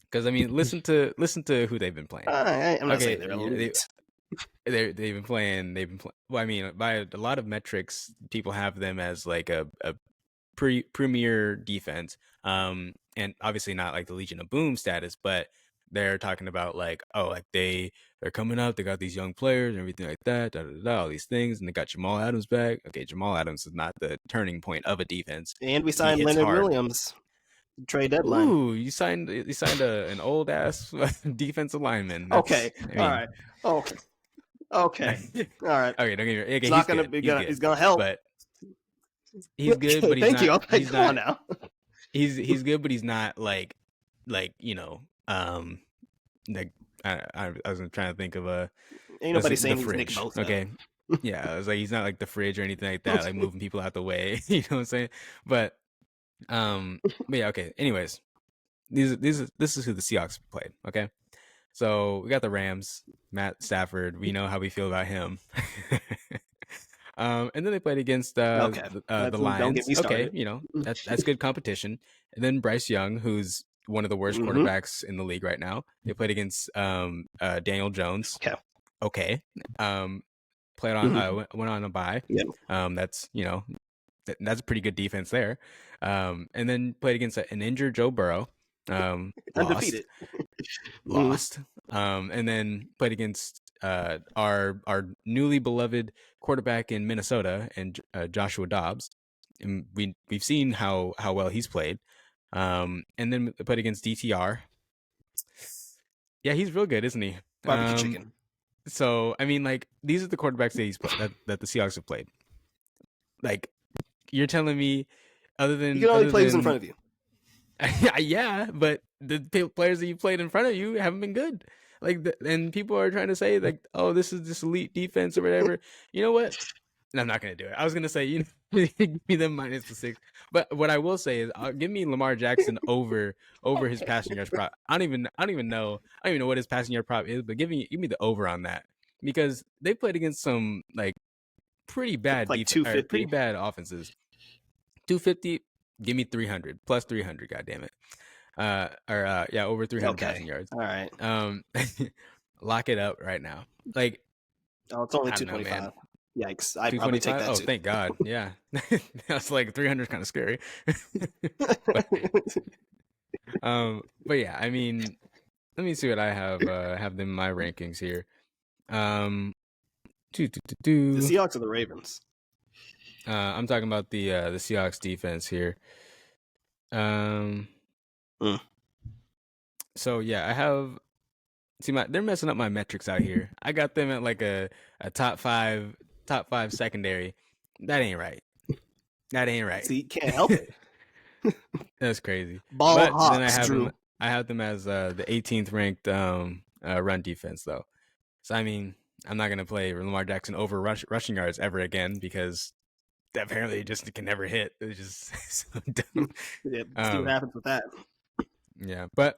Because I mean, listen to who they've been playing. I'm not saying they're elite. They've been playing. Well, I mean, by a lot of metrics, people have them as like a premier defense. And obviously not like the Legion of Boom status, but they're talking about like, oh, like they're coming up, they got these young players and everything like that, all these things, and they got Jamal Adams back. Okay, Jamal Adams is not the turning point of a defense. And we signed Leonard Williams. Trade deadline. Ooh, you signed an old ass defensive lineman. Okay, all right. Okay. All right. Okay, don't get me. Okay, it's not gonna be good. He's gonna help, but he's good. But he's thank not, you. He's come on now. He's good, but he's not like like I was trying to think of ain't nobody saying he's Nick Bosa. Okay, yeah, I was like, he's not like the fridge or anything like that, like moving people out the way. You know what I'm saying? But yeah, okay. Anyways, this is who the Seahawks played. Okay, so we got the Rams, Matt Stafford. We know how we feel about him. And then they played against the Lions. Don't get me started. Okay, that's good competition. And then Bryce Young, who's one of the worst quarterbacks in the league right now. They played against Daniel Jones. Okay. Played on went on a bye. Yep. That's that's a pretty good defense there. And then played against an injured Joe Burrow. Undefeated. Lost. And then played against our newly beloved quarterback in Minnesota and Joshua Dobbs. And we've seen how well he's played. And then played against DTR. Yeah, he's real good, isn't he? Barbecue chicken. So I mean, like, these are the quarterbacks that the Seahawks have played. Like, you're telling me, other than you can only play who's in front of you. Yeah, but the players that you played in front of you haven't been good. Like, and people are trying to say like, oh, this is this elite defense or whatever. You know what? I'm not gonna do it. I was gonna say, give me them minus the 6. But what I will say is, give me Lamar Jackson over his passing yards prop. I don't even know what his passing yard prop is, but give me the over on that, because they played against some like pretty bad defense, pretty bad offenses. 250. Give me 300 plus 300. God damn it. Over 300 passing yards. All right. Lock it up right now. Like, oh, it's only 225. Yikes! I'd probably take that too. Oh, thank God! Yeah, that's like 300 is kind of scary. But yeah, I mean, let me see what I have them in my rankings here. The Seahawks or the Ravens? I'm talking about the Seahawks defense here. So yeah, I have. See, they're messing up my metrics out here. I got them at like a top five secondary. That ain't right. See, you can't help it. That's crazy. Ball but Hawks, then I have them as the 18th ranked run defense though. So I mean, I'm not gonna play Lamar Jackson over rushing yards ever again, because apparently it just can never hit. It's just so dumb. Yeah, see what happens with that. Yeah, but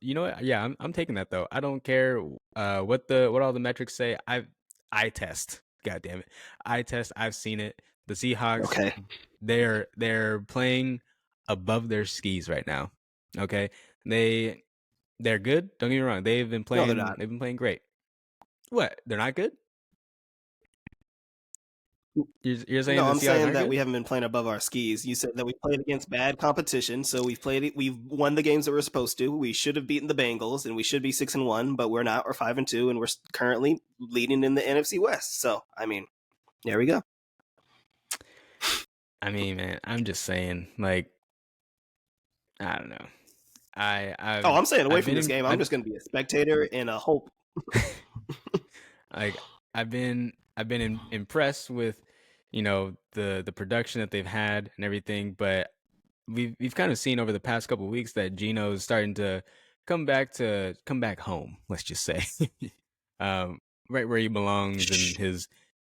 you know what? Yeah, I'm taking that though. I don't care what all the metrics say. I test. God damn it. I test. I've seen it. The Seahawks, they're playing above their skis right now. Okay, they're good. Don't get me wrong. No, they're not. They've been playing great. What? They're not good? You're saying No, the I'm Seahawks saying aren't that good? we haven't been playing above our skis. You said that we played against bad competition, so we've played it. We've won the games that we're supposed to. We should have beaten the Bengals, and we should be 6-1, but we're not. We're 5-2, and we're currently leading in the NFC West. So, I mean, there we go. I mean, man, I'm just saying. Like, I don't know. Oh, I'm staying away I've from been this in, game. I'm just going to be a spectator and a hope. like impressed with the production that they've had and everything, but we've kind of seen over the past couple of weeks that Gino's starting to come back home. Let's just say, um, right where he belongs in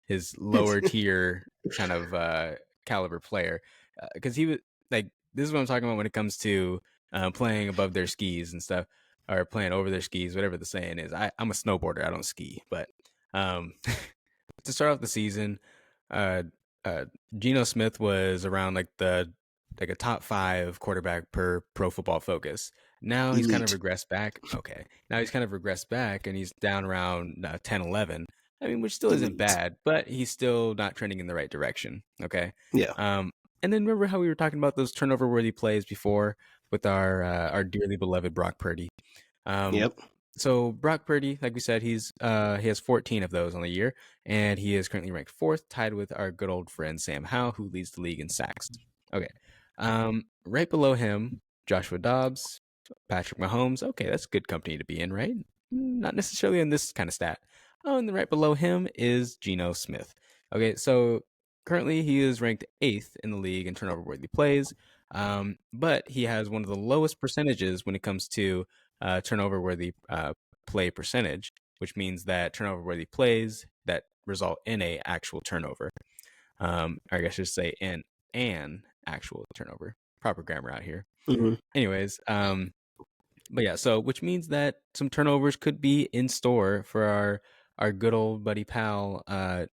his lower tier kind of caliber player, because he was like, this is what I'm talking about when it comes to playing above their skis and stuff, or playing over their skis, whatever the saying is. I'm a snowboarder. I don't ski, but um, to start off the season, uh, uh, Geno Smith was around like a top 5 quarterback per Pro Football Focus. Now he's kind of Elite. regressed back. Okay, now he's kind of regressed back, and he's down around 10, 11. I mean, which still isn't Elite. bad, but he's still not trending in the right direction. Okay. Yeah. Um, and then remember how we were talking about those turnover worthy plays before with our dearly beloved Brock Purdy. Um, Yep. so Brock Purdy, like we said, he has 14 of those on the year, and he is currently ranked 4th, tied with our good old friend Sam Howell, who leads the league in sacks. Okay. Right below him, Joshua Dobbs, Patrick Mahomes. Okay, that's good company to be in, right? Not necessarily in this kind of stat. Oh, and then right below him is Geno Smith. Okay, so currently he is ranked 8th in the league in turnover worthy plays, but he has one of the lowest percentages when it comes to turnover worthy play percentage, which means that turnover worthy plays that result in a actual turnover. Or I guess I should say an actual turnover. Proper grammar out here. Mm-hmm. Anyways, but yeah, so which means that some turnovers could be in store for our good old buddy pal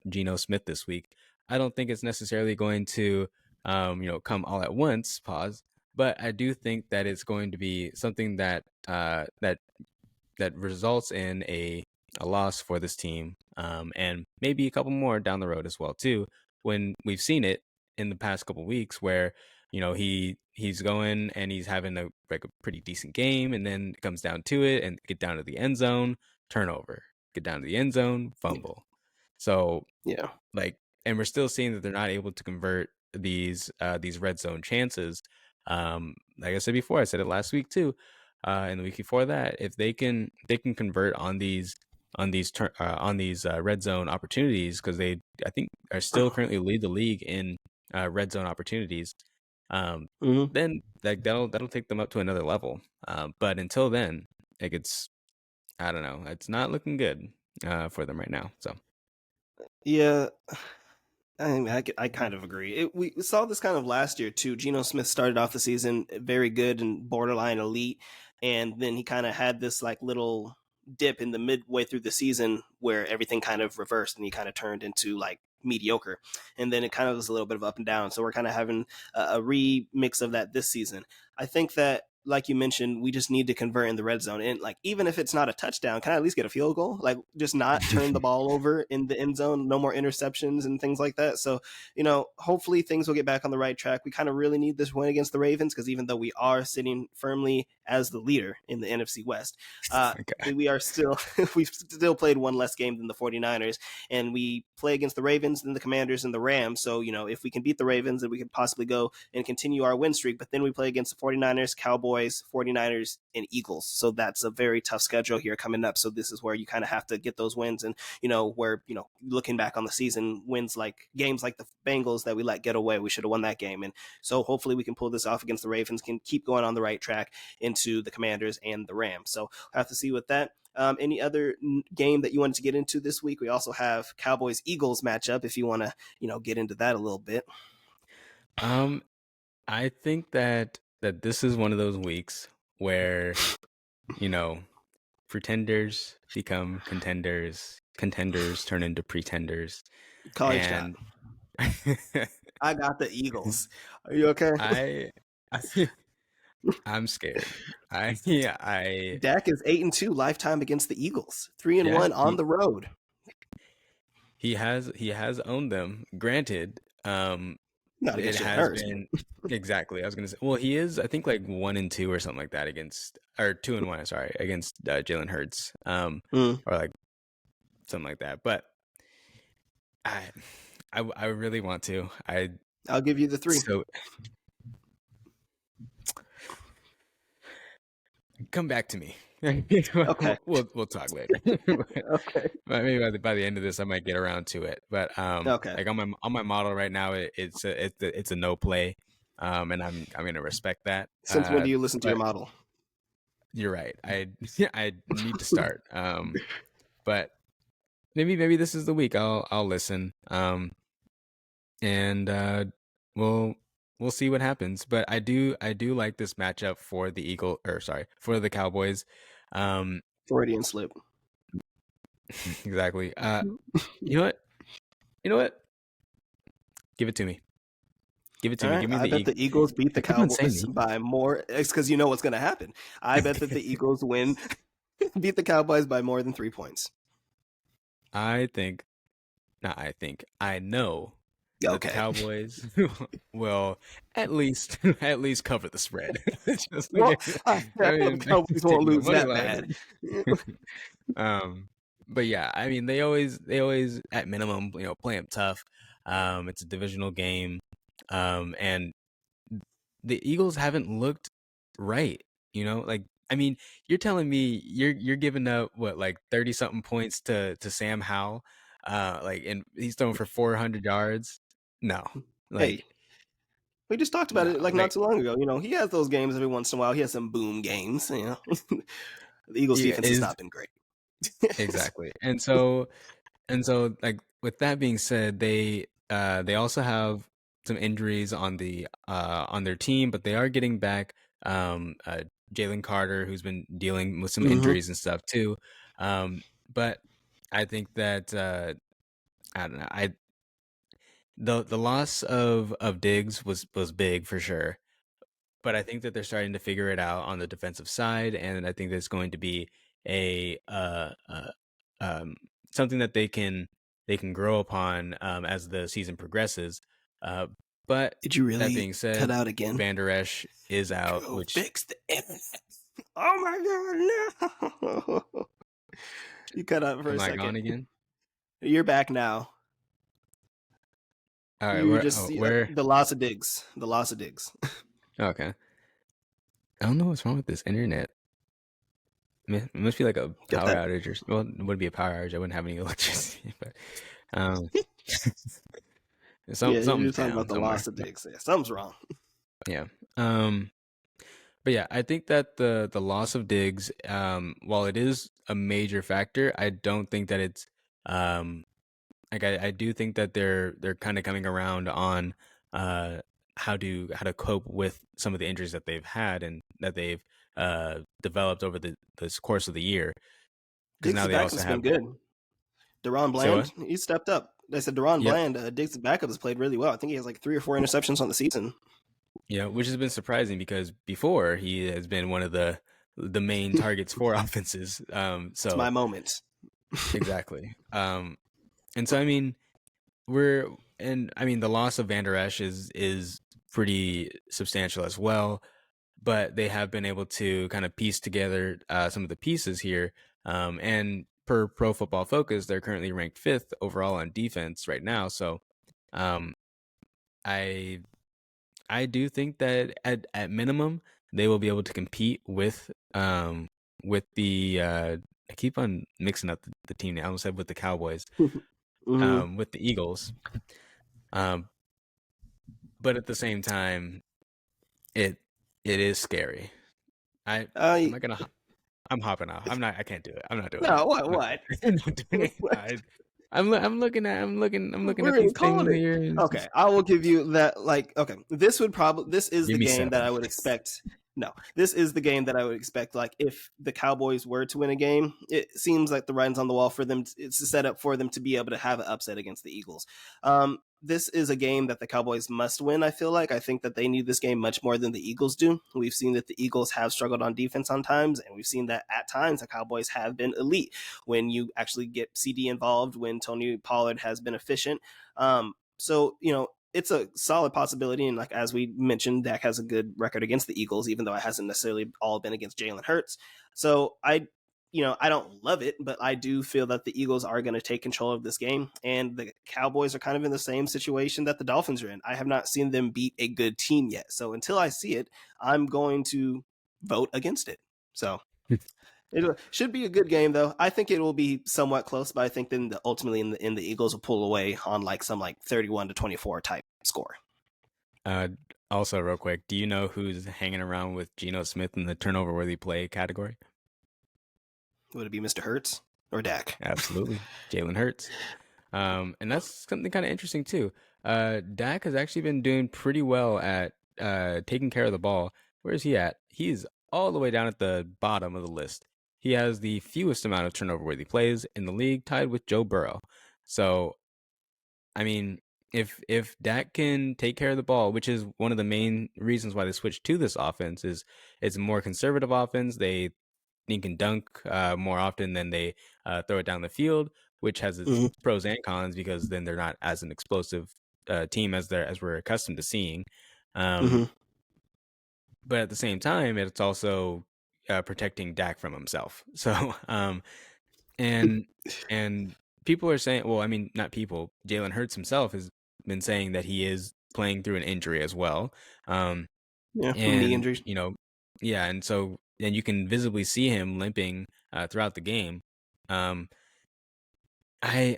Geno Smith this week. I don't think it's necessarily going to come all at once, pause, but I do think that it's going to be something that that results in a loss for this team, and maybe a couple more down the road as well too. When we've seen it in the past couple weeks, where he's going and he's having a pretty decent game, and then it comes down to it, and get down to the end zone, turnover, get down to the end zone, fumble. So Yeah. like, and we're still seeing that they're not able to convert these red zone chances. Like I said before, I said it last week too, and the week before that. If they can convert on these red zone opportunities, because they, I think, are still currently lead the league in red zone opportunities. Um, Mm-hmm. then like that'll take them up to another level. But until then, like, it's, I don't know, it's not looking good for them right now. So Yeah. I mean, I kind of agree. We saw this kind of last year too. Geno Smith started off the season very good and borderline elite, and then he kind of had this like little dip in the midway through the season where everything kind of reversed and he kind of turned into like mediocre, and then it kind of was a little bit of up and down. So we're kind of having a remix of that this season. I think that, like you mentioned, we just need to convert in the red zone. And like, even if it's not a touchdown, can I at least get a field goal? Like, just not turn the ball over in the end zone, no more interceptions and things like that. So, hopefully things will get back on the right track. We kind of really need this win against the Ravens, because even though we are sitting firmly as the leader in the NFC West, okay. we are still, we've still played one less game than the 49ers, and we play against the Ravens, then the Commanders, and the Rams. So, if we can beat the Ravens, then we could possibly go and continue our win streak. But then we play against the 49ers, Cowboys, 49ers, and Eagles. So that's a very tough schedule here coming up. So this is where you kind of have to get those wins. And, looking back on the season, wins like games like the Bengals that we let get away, we should have won that game. And so hopefully we can pull this off against the Ravens, can keep going on the right track into the Commanders and the Rams. So we'll have to see with that. Any other game that you wanted to get into this week? We also have Cowboys Eagles matchup, if you want to, get into that a little bit. Um, I think that this is one of those weeks where, you know, pretenders become contenders, contenders turn into pretenders, College shot. and I got the Eagles. Are you okay? I'm scared. I Dak is 8-2 lifetime against the Eagles, 3 and yeah, 1 on the road. he has owned them. Granted, Not it against Jalen has Hurts. been exactly. I was gonna say. Well, he is. I think like 1-2 or something like that against, or 2-1. Sorry, against Jalen Hurts. Mm, Or like something like that. But I, I really want to. I'll give you the 3. So come back to me. Okay. We'll talk later. Okay. But maybe by the end of this, I might get around to it. But Okay. like on my model right now, it's a no play, and I'm gonna respect that. Since when do you listen to your But model? you're right. I need to start. But maybe this is the week. I'll listen. And we'll we'll see what happens. But I do like this matchup for the for the Cowboys. Um, Freudian slip. exactly. You know what? You know what? Give it to me. Give it to All me. right. Give me I the bet Eagle. the Eagles beat the I keep on saying Cowboys the by more. It's because you know what's going to happen. I bet that the Eagles beat the Cowboys by more than 3 points. I think, not I think, I know that the Okay. Cowboys will at least cover the spread. Just Well, like I I know the mean, Cowboys won't taking the lose money that line. bad. Um, but yeah, I mean, they always at minimum, play them tough. It's a divisional game, and the Eagles haven't looked right. Like I mean, you're telling me you're giving up what like 30 something points to Sam Howell, like and he's throwing for 400 yards. No, Hey, like we just talked about no, it like not like too long ago. He has those games every once in a while. He has some boom games. The Eagles yeah, defense has is not been great. exactly. And so like with that being said, they also have some injuries on their team, but they are getting back Jalen Carter, who's been dealing with some Mm-hmm. injuries and stuff too. But I think that I don't know. The loss of Diggs was big for sure, but I think that they're starting to figure it out on the defensive side, and I think there's going to be a um, something that they can grow upon as the season progresses. Uh, but Did you that really being cut said, out again? Van Der Esch is out, Go which fix the internet. Oh my god, no! You cut out for a am I second. gone again? You're back now. All right, You where just where? the loss of digs. The loss of digs. Okay, I don't know what's wrong with this internet. It must be like a Get power that? outage well, it wouldn't be a power outage. I wouldn't have any electricity, but um, Yeah, you're something's just talking about down the somewhere. loss of digs. Yeah, something's wrong. Yeah. Um, but yeah, I think that the loss of Diggs, while it is a major factor, I don't think that it's um like I do think that they're kind of coming around on uh how to cope with some of the injuries that they've had and that they've developed over this course of the year. Because now Diggs' they backup also has been have good. Deron so Bland, he stepped up. They said Deron yep. Bland, Diggs' backup has played really well. I think he has like 3 or 4 interceptions on the season. Yeah, which has been surprising because before he has been one of the main targets for offenses. It's my So moment. exactly. And so I mean we're and I mean the loss of Van Der Esch is pretty substantial as well, but they have been able to kind of piece together some of the pieces here. And per Pro Football Focus, they're currently ranked fifth overall on defense right now. So um, I I do think that at minimum they will be able to compete with the I keep on mixing up the team name. I almost said with the Cowboys, Hmm. with the Eagles. Um, but at the same time, it it is scary. I Uh, am I gonna I'm hopping off. I can't do it. I'm not doing it. no, what, I'm not, what? I'm not doing it. What? I'm looking We're at gonna these call things it. here. And Okay, I will give you that. Like, okay, this is give the me game that 7. I would expect. No, this is the game that I would expect. Like, if the Cowboys were to win a game, it seems like the writing's on the wall for them. It's a setup for them to be able to have an upset against the Eagles. this is a game that the Cowboys must win. I think that they need this game much more than the Eagles do. We've seen that the Eagles have struggled on defense sometimes, and we've seen that at times the Cowboys have been elite when you actually get CD involved, when Tony Pollard has been efficient. So it's a solid possibility. And like as we mentioned, Dak has a good record against the Eagles, even though it hasn't necessarily all been against Jalen Hurts. So I don't love it, but I do feel that the Eagles are going to take control of this game. And the Cowboys are kind of in the same situation that the Dolphins are in. I have not seen them beat a good team yet. So until I see it, I'm going to vote against it. So it should be a good game, though. I think it will be somewhat close, but I think then ultimately in the Eagles will pull away on like some like 31-24 type score. Uh, Also, real quick, do you know who's hanging around with Geno Smith in the turnover worthy play category? Would it be Mr. Hurts or Dak? Absolutely, Jalen Hurts. And that's something kind of interesting too. Dak has actually been doing pretty well at taking care of the ball. Where is he at? He's all the way down at the bottom of the list. He has the fewest amount of turnover worthy plays in the league, tied with Joe Burrow. So, I mean, if Dak can take care of the ball, which is one of the main reasons why they switched to this offense, is it's a more conservative offense. They dink and dunk more often than they throw it down the field, which has its Mm-hmm. pros and cons because then they're not as an explosive team as we're accustomed to seeing. Um, Mm-hmm. but at the same time, it's also protecting Dak from himself. So and and people are saying, well, I mean, not people. Jalen Hurts himself has been saying that he is playing through an injury as well. Um, Yeah, knee and injuries. yeah, and you can visibly see him limping throughout the game. Um, I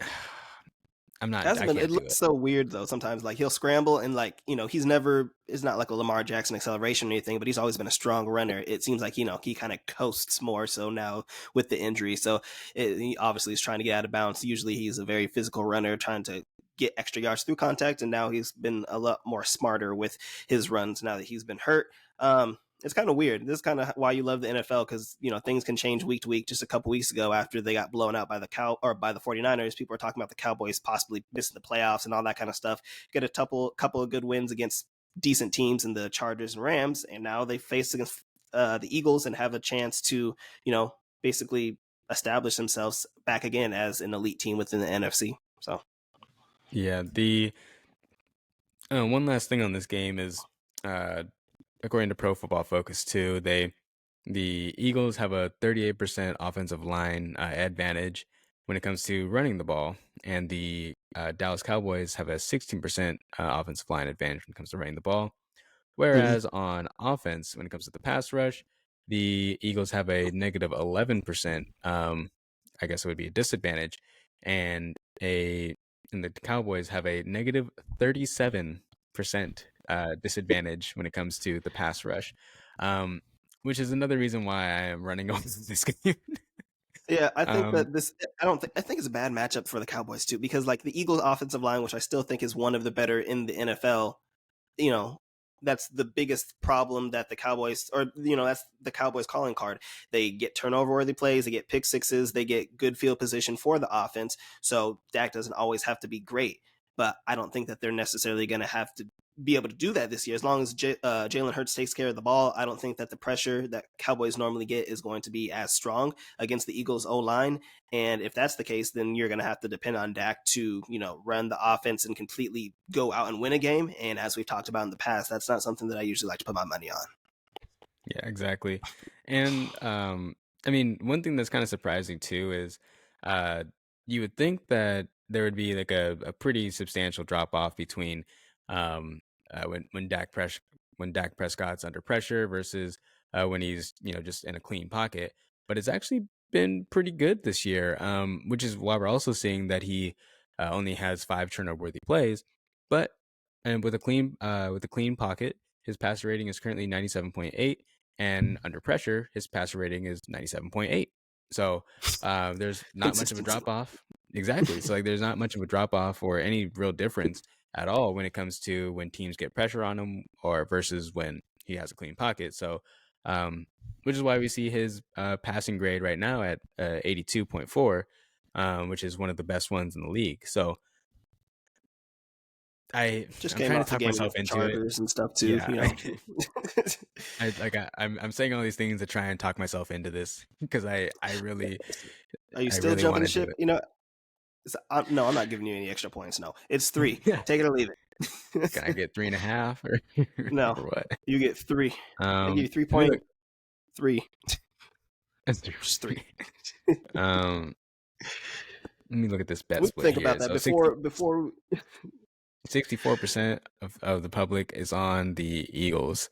Hasn't I been. It can't do looks it. so weird though. Sometimes, like he'll scramble and like he's never. It's not like a Lamar Jackson acceleration or anything, but he's always been a strong runner. It seems like he kind of coasts more so now with the injury. So he obviously is trying to get out of bounds. Usually, he's a very physical runner, trying to get extra yards through contact, and now he's been a lot more smarter with his runs now that he's been hurt. It's kind of weird. This is kind of why you love the NFL because things can change week to week. Just a couple weeks ago, after they got blown out by the 49ers, people were talking about the Cowboys possibly missing the playoffs and all that kind of stuff. Get a couple of good wins against decent teams in the Chargers and Rams, and now they face against the Eagles and have a chance to basically establish themselves back again as an elite team within the NFC. So. Yeah, the one last thing on this game is, uh, according to Pro Football Focus too, the Eagles have a 38% offensive line advantage when it comes to running the ball, and the Dallas Cowboys have a 16% offensive line advantage when it comes to running the ball. Mhm. Whereas on offense, when it comes to the pass rush, the Eagles have a negative 11%. I guess it would be a disadvantage, and a and the Cowboys have a negative 37% disadvantage when it comes to the pass rush, um, which is another reason why I am running off this game. Yeah, I think um, that this. I think it's a bad matchup for the Cowboys too, because like the Eagles' offensive line, which I still think is one of the better in the NFL, you know, that's the biggest problem that the Cowboys, or that's the Cowboys calling card. They get turnover worthy plays, they get pick sixes, they get good field position for the offense. So Dak doesn't always have to be great, but I don't think that they're necessarily going to have to be able to do that this year. As long as Jalen Hurts takes care of the ball, I don't think that the pressure that Cowboys normally get is going to be as strong against the Eagles' O line. And if that's the case, then you're going to have to depend on Dak to, run the offense and completely go out and win a game. And as we've talked about in the past, that's not something that I usually like to put my money on. Yeah, exactly. And I mean, one thing that's kind of surprising too is uh you would think that there would be like a pretty substantial drop off between um when Dak Prescott's under pressure versus when he's, just in a clean pocket. But it's actually been pretty good this year. Which is why we're also seeing that he only has 5 turnover worthy plays, but and with a clean pocket, his passer rating is currently 97.8, and under pressure, his passer rating is 97.8. So there's not much of a Consistency. drop off. Exactly. So like there's not much of a drop off or any real difference at all when it comes to when teams get pressure on him or versus when he has a clean pocket. So um, which is why we see his passing grade right now at 82.4, which is one of the best ones in the league. So Just I'm came trying to off a talk game myself against the into it. Chargers and stuff too. Yeah, You know, I'm saying all these things to try and talk myself into this because are you I still really want jumping to the do ship? it. You know, no, I'm not giving you any extra points. No, it's 3. Take it or leave it. Can I get 3.5 or No, or what? you get 3. I give you three Let me point look. three. That's Just 3. 3. Um, let me look at this bet We split think here. about that So 60 before. 64% of the public is on the Eagles.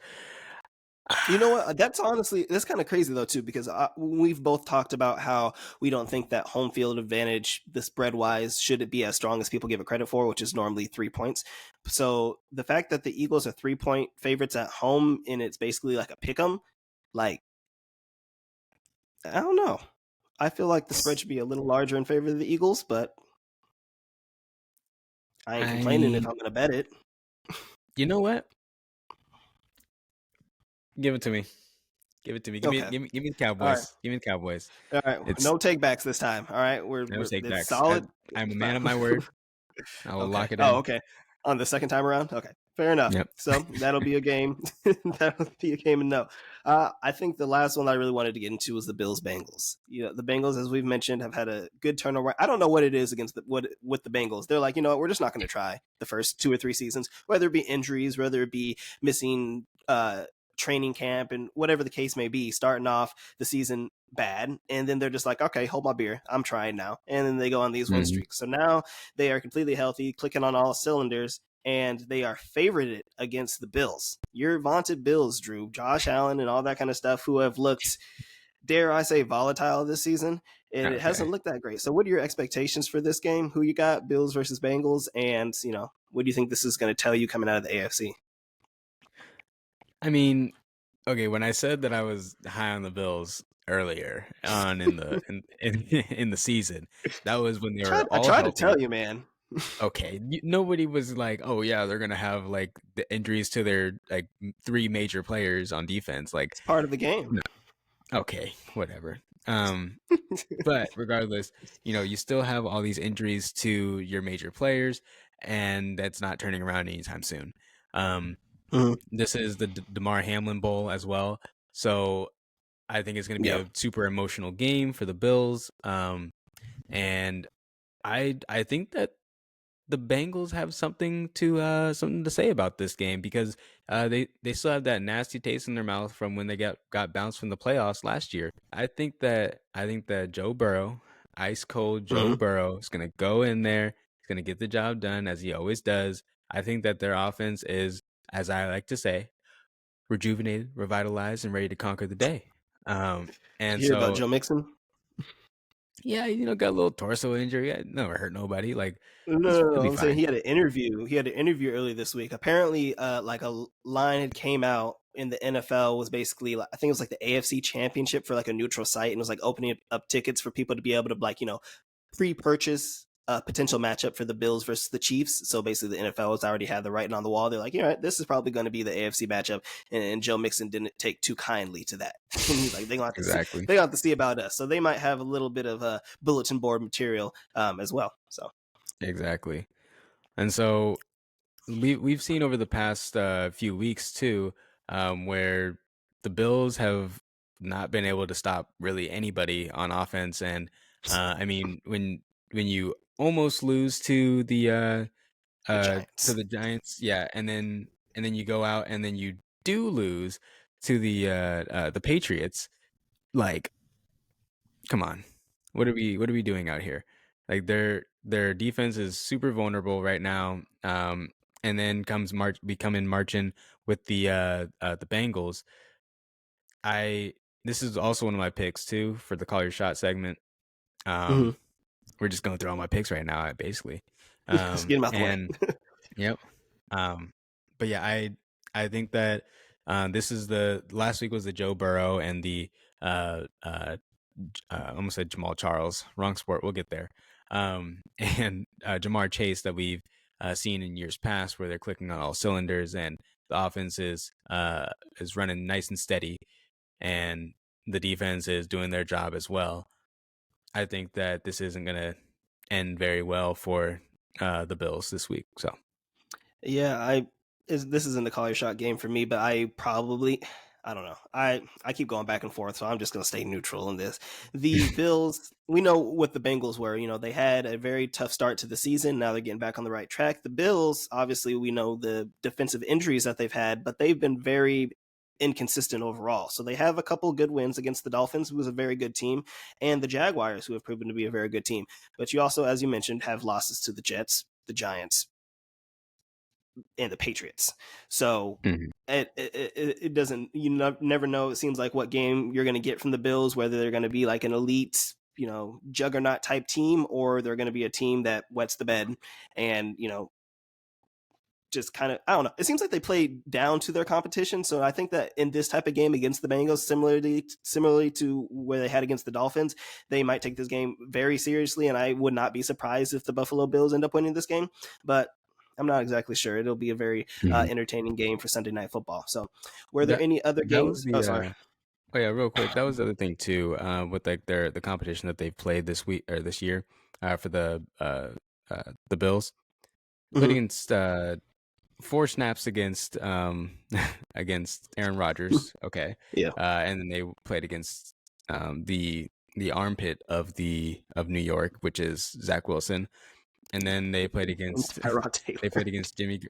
You know what? That's kind of crazy though too, because we've both talked about how we don't think that home field advantage, the spread wise, should it be as strong as people give it credit for, which is normally 3 points. So the fact that the Eagles are 3-point favorites at home and it's basically like a pick 'em, like I don't know. I feel like the spread should be a little larger in favor of the Eagles, but I ain't I complaining if mean, I'm going to bet it. you know what? Give it to me. Give it to me. Okay. Give me the All right. Cowboys. Give me the Cowboys. All right. It's No takebacks this time. All right. no We're take it's backs. solid. I'm a man of my word. I will Okay. lock it Oh, in. okay. On the second time around? Okay. Fair enough. Yep. So that'll be a game. That'll be a game and no. I think the last one I really wanted to get into was the Bills Bengals. You know, the Bengals, as we've mentioned, have had a good turnover. I don't know what it is against what with the Bengals. They're like, you know what, we're just not going to try the first 2 or 3 seasons, whether it be injuries, whether it be missing training camp and whatever the case may be, starting off the season bad, and then they're just like, okay, hold my beer, I'm trying now, and then they go on these win Mm-hmm. streaks. So now they are completely healthy, clicking on all cylinders, and they are favorited against the Bills, your vaunted Bills, Drew, Josh Allen, and all that kind of stuff, who have looked, dare I say, volatile this season, and it Okay. hasn't looked that great. So what are your expectations for this game? Who you got, Bills versus Bengals, and what do you think this is going to tell you coming out of the AFC? I mean, okay, when I said that I was high on the Bills earlier on in the season, that was when they were I all tried to healthy. tell you, man. Okay, nobody was like, "Oh yeah, they're gonna have like the injuries to their like 3 major players on defense." Like, It's part of the game. no. Okay, whatever. But regardless, you still have all these injuries to your major players, and that's not turning around anytime soon. Um, Mhm. this is the Damar Hamlin Bowl as well, so I think it's going to be Yeah. a super emotional game for the Bills. And I think that the Bengals have something to say about this game because they still have that nasty taste in their mouth from when they got bounced from the playoffs last year. I think that Joe Burrow, ice cold Joe Mhm. Burrow, is gonna go in there. He's gonna get the job done as he always does. I think that their offense is, as I like to say, rejuvenated, revitalized, and ready to conquer the day. Did And you hear about so Joe Mixon? yeah, got a little torso injury. I never hurt nobody. Like No, no, he'll no. be I'm saying fine. he had an interview. He had an interview earlier this week. Apparently, like a line had came out in the NFL was basically, I think it was like the AFC Championship for like a neutral site, and was like opening up tickets for people to be able to like pre-purchase a potential matchup for the Bills versus the Chiefs. So basically, the NFL has already had the writing on the wall. They're like, all right, this is probably going to be the AFC matchup, and Joe Mixon didn't take too kindly to that. And he's like, they gonna have to see, Exactly. they gonna have to see about us. So they might have a little bit of bulletin board material as well. So. Exactly. And so we've seen over the past few weeks too, where the Bills have not been able to stop really anybody on offense. And I mean, when you almost lose The Giants. to the Giants, yeah, and then you go out and then you do lose to the Patriots, like, come on, what are we doing out here? Like their defense is super vulnerable right now. And then comes becoming marching with the Bengals. I This is also one of my picks too for the call your shot segment. Mm-hmm. Um, we're just going through all my picks right now, basically. Just get him out the way. And yep. Um, but yeah, I think that this is the last week was the Joe Burrow and the I almost said Jamal Charles, wrong sport. We'll get there. And Jamar Chase that we've seen in years past, where they're clicking on all cylinders and the offense is running nice and steady, and the defense is doing their job as well. I think that this isn't going to end very well for the Bills this week. So Yeah, this isn't the call your shot game for me, but I don't know. I keep going back and forth, so I'm just going to stay neutral in this. The Bills, we know what the Bengals were. They had a very tough start to the season. Now they're getting back on the right track. The Bills, obviously, we know the defensive injuries that they've had, but they've been very inconsistent overall. So they have a couple good wins against the Dolphins, who was a very good team, and the Jaguars, who have proven to be a very good team. But you also, as you mentioned, have losses to the Jets, the Giants, and the Patriots. So Mhm. it doesn't, never know. It seems like what game you're going to get from the Bills, whether they're going to be like an elite, juggernaut type team, or they're going to be a team that wets the bed and, just kind of, I don't know. It seems like they play down to their competition. So I think that in this type of game against the Bengals, similarly to where they had against the Dolphins, they might take this game very seriously. And I would not be surprised if the Buffalo Bills end up winning this game. But I'm not exactly sure. It'll be a very Mhm. entertaining game for Sunday Night Football. So, were there That any other that was games? Oh, the sorry. oh yeah, real quick. That was the other thing too, with like the competition that they've played this week or this year, for the Bills. Played Mm-hmm. against four snaps against against Aaron Rodgers. Okay, Yeah. and then they played against the armpit of New York, which is Zach Wilson, and then they played And against Tyrod they Taylor. played against Jimmy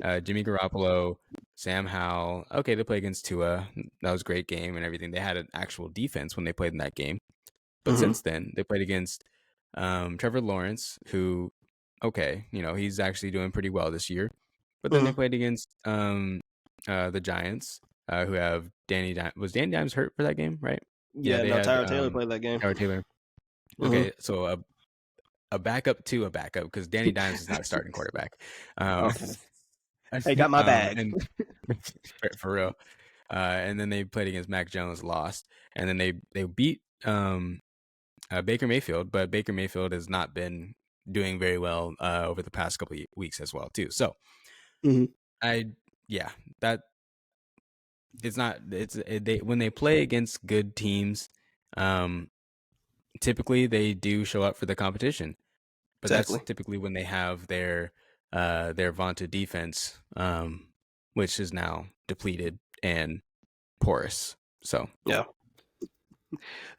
Garoppolo, Sam Howell. Okay, they played against Tua. That was a great game and everything. They had an actual defense when they played in that game. But Mm-hmm. since then, they played against Trevor Lawrence, who, okay, he's actually doing pretty well this year. But then they Mm-hmm. played against the Giants, who have Was Danny Dimes hurt for that game, right? Yeah, Yeah, they no, had Tyrod Taylor played that game. Howard Taylor. Mm-hmm. Okay, so a backup to a backup because Danny Dimes is not a starting quarterback. Um, Okay. Hey, got my bag. and for real. And then they played against Mac Jones, lost, and then they beat Baker Mayfield, but Baker Mayfield has not been doing very well over the past couple of weeks as well too. So Mm-hmm. I yeah that it's not they when they play against good teams, um, typically they do show up for the competition, but that's Exactly. typically when they have their vaunted defense, which is now depleted and porous. So Yeah.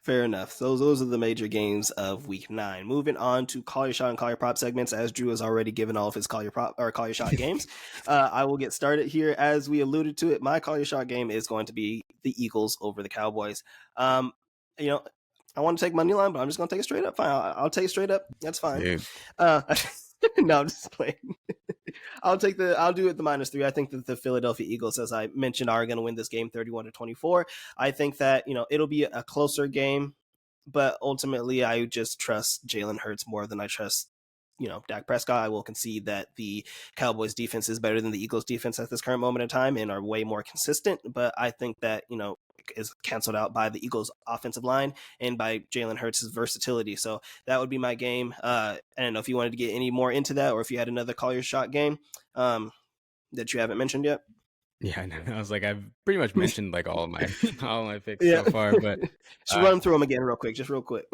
Fair enough. Those are the major games of week 9. Moving on to call your shot and call your prop segments, as Drew has already given all of his call your prop or call your shot games. I will get started here. As we alluded to it, my call your shot game is going to be the Eagles over the Cowboys. Um, you know, I want to take money line, but I'm just going to take it straight up. Fine, I'll take it straight up. That's fine. dude, Uh, no, I'm just playing. I'll do it the -3. I think that the Philadelphia Eagles, as I mentioned, are going to win this game 31-24. I think that, it'll be a closer game, but ultimately I just trust Jalen Hurts more than I trust, Dak Prescott. I will concede that the Cowboys defense is better than the Eagles defense at this current moment in time and are way more consistent, but I think that, is canceled out by the Eagles offensive line and by Jalen Hurts' versatility. So that would be my game. I don't know if you wanted to get any more into that or if you had another call your shot game that you haven't mentioned yet. yeah, I know. I was like, I've pretty much mentioned like all of my all of my picks Yeah. so far, but Just uh, run through them again real quick, just real quick.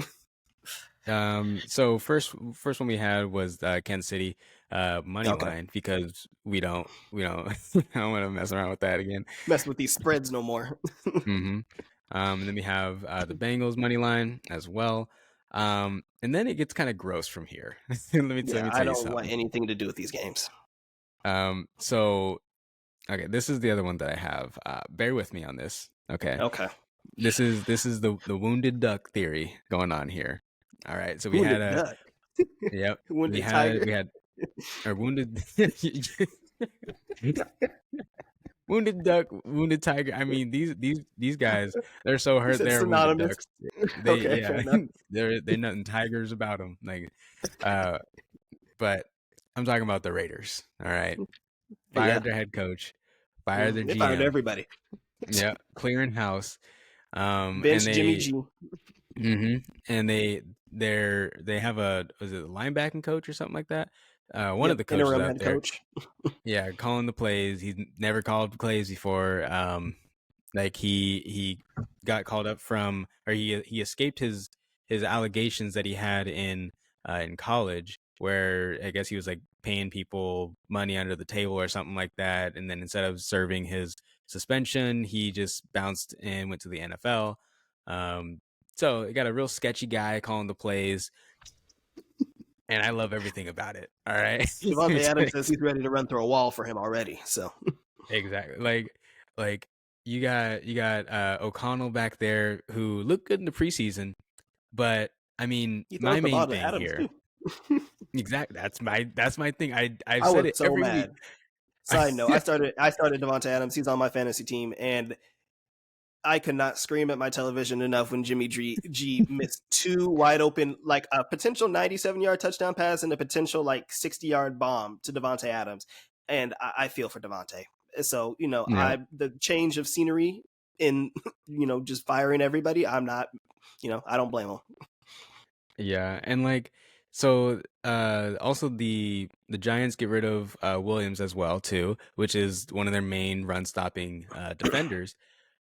so first one we had was Kansas City money Okay. line because we don't I don't want to mess around with that again. Mess with these spreads no more. hmm and then we have the Bengals money line as well. And then it gets kind of gross from here. Let Yeah, me I tell you don't want something. anything to do with these games. So okay, this is the other one that I have. Bear with me on this. Okay, Okay. this is the wounded duck theory going on here. All right, so we had Wounded a duck. yep, Wounded tiger. we had our wounded wounded duck, wounded tiger. I mean these guys, they're so You hurt said they're wounded synonymous. ducks. They Okay, fair yeah, enough. they're nothing tigers about them. Like uh, but I'm talking about the Raiders. All right, Yeah. fired their head coach, fired their They fired GM. everybody. Yeah, clearing house. And Bench Jimmy G. mhm, and they have was it a linebacking coach or something like that? One of Yep. the coaches Interim out head there, coach. yeah, calling the plays. He's never called plays before. Like he got called up from, or he escaped his allegations that he had in college, where I guess he was like paying people money under the table or something like that. And then instead of serving his suspension, he just bounced and went to the NFL. Um, so you got a real sketchy guy calling the plays, and I love everything about it. All right. Devontae It's Adams like, says he's ready to run through a wall for him already. So exactly. Like you got O'Connell back there who looked good in the preseason, but I mean, he my throws the main ball to thing Adams here, too. exactly. That's my thing. I've I said was it so every week. mad. Side note: I started Devontae Adams. He's on my fantasy team, and I could not scream at my television enough when Jimmy G missed two wide open, like a potential 97-yard touchdown pass and a potential like 60-yard bomb to Devontae Adams. And I feel for Devontae. So, Yeah, the change of scenery in, just firing everybody, I'm not, I don't blame him. yeah, and like so. Also the Giants get rid of Williams as well too, which is one of their main run stopping defenders.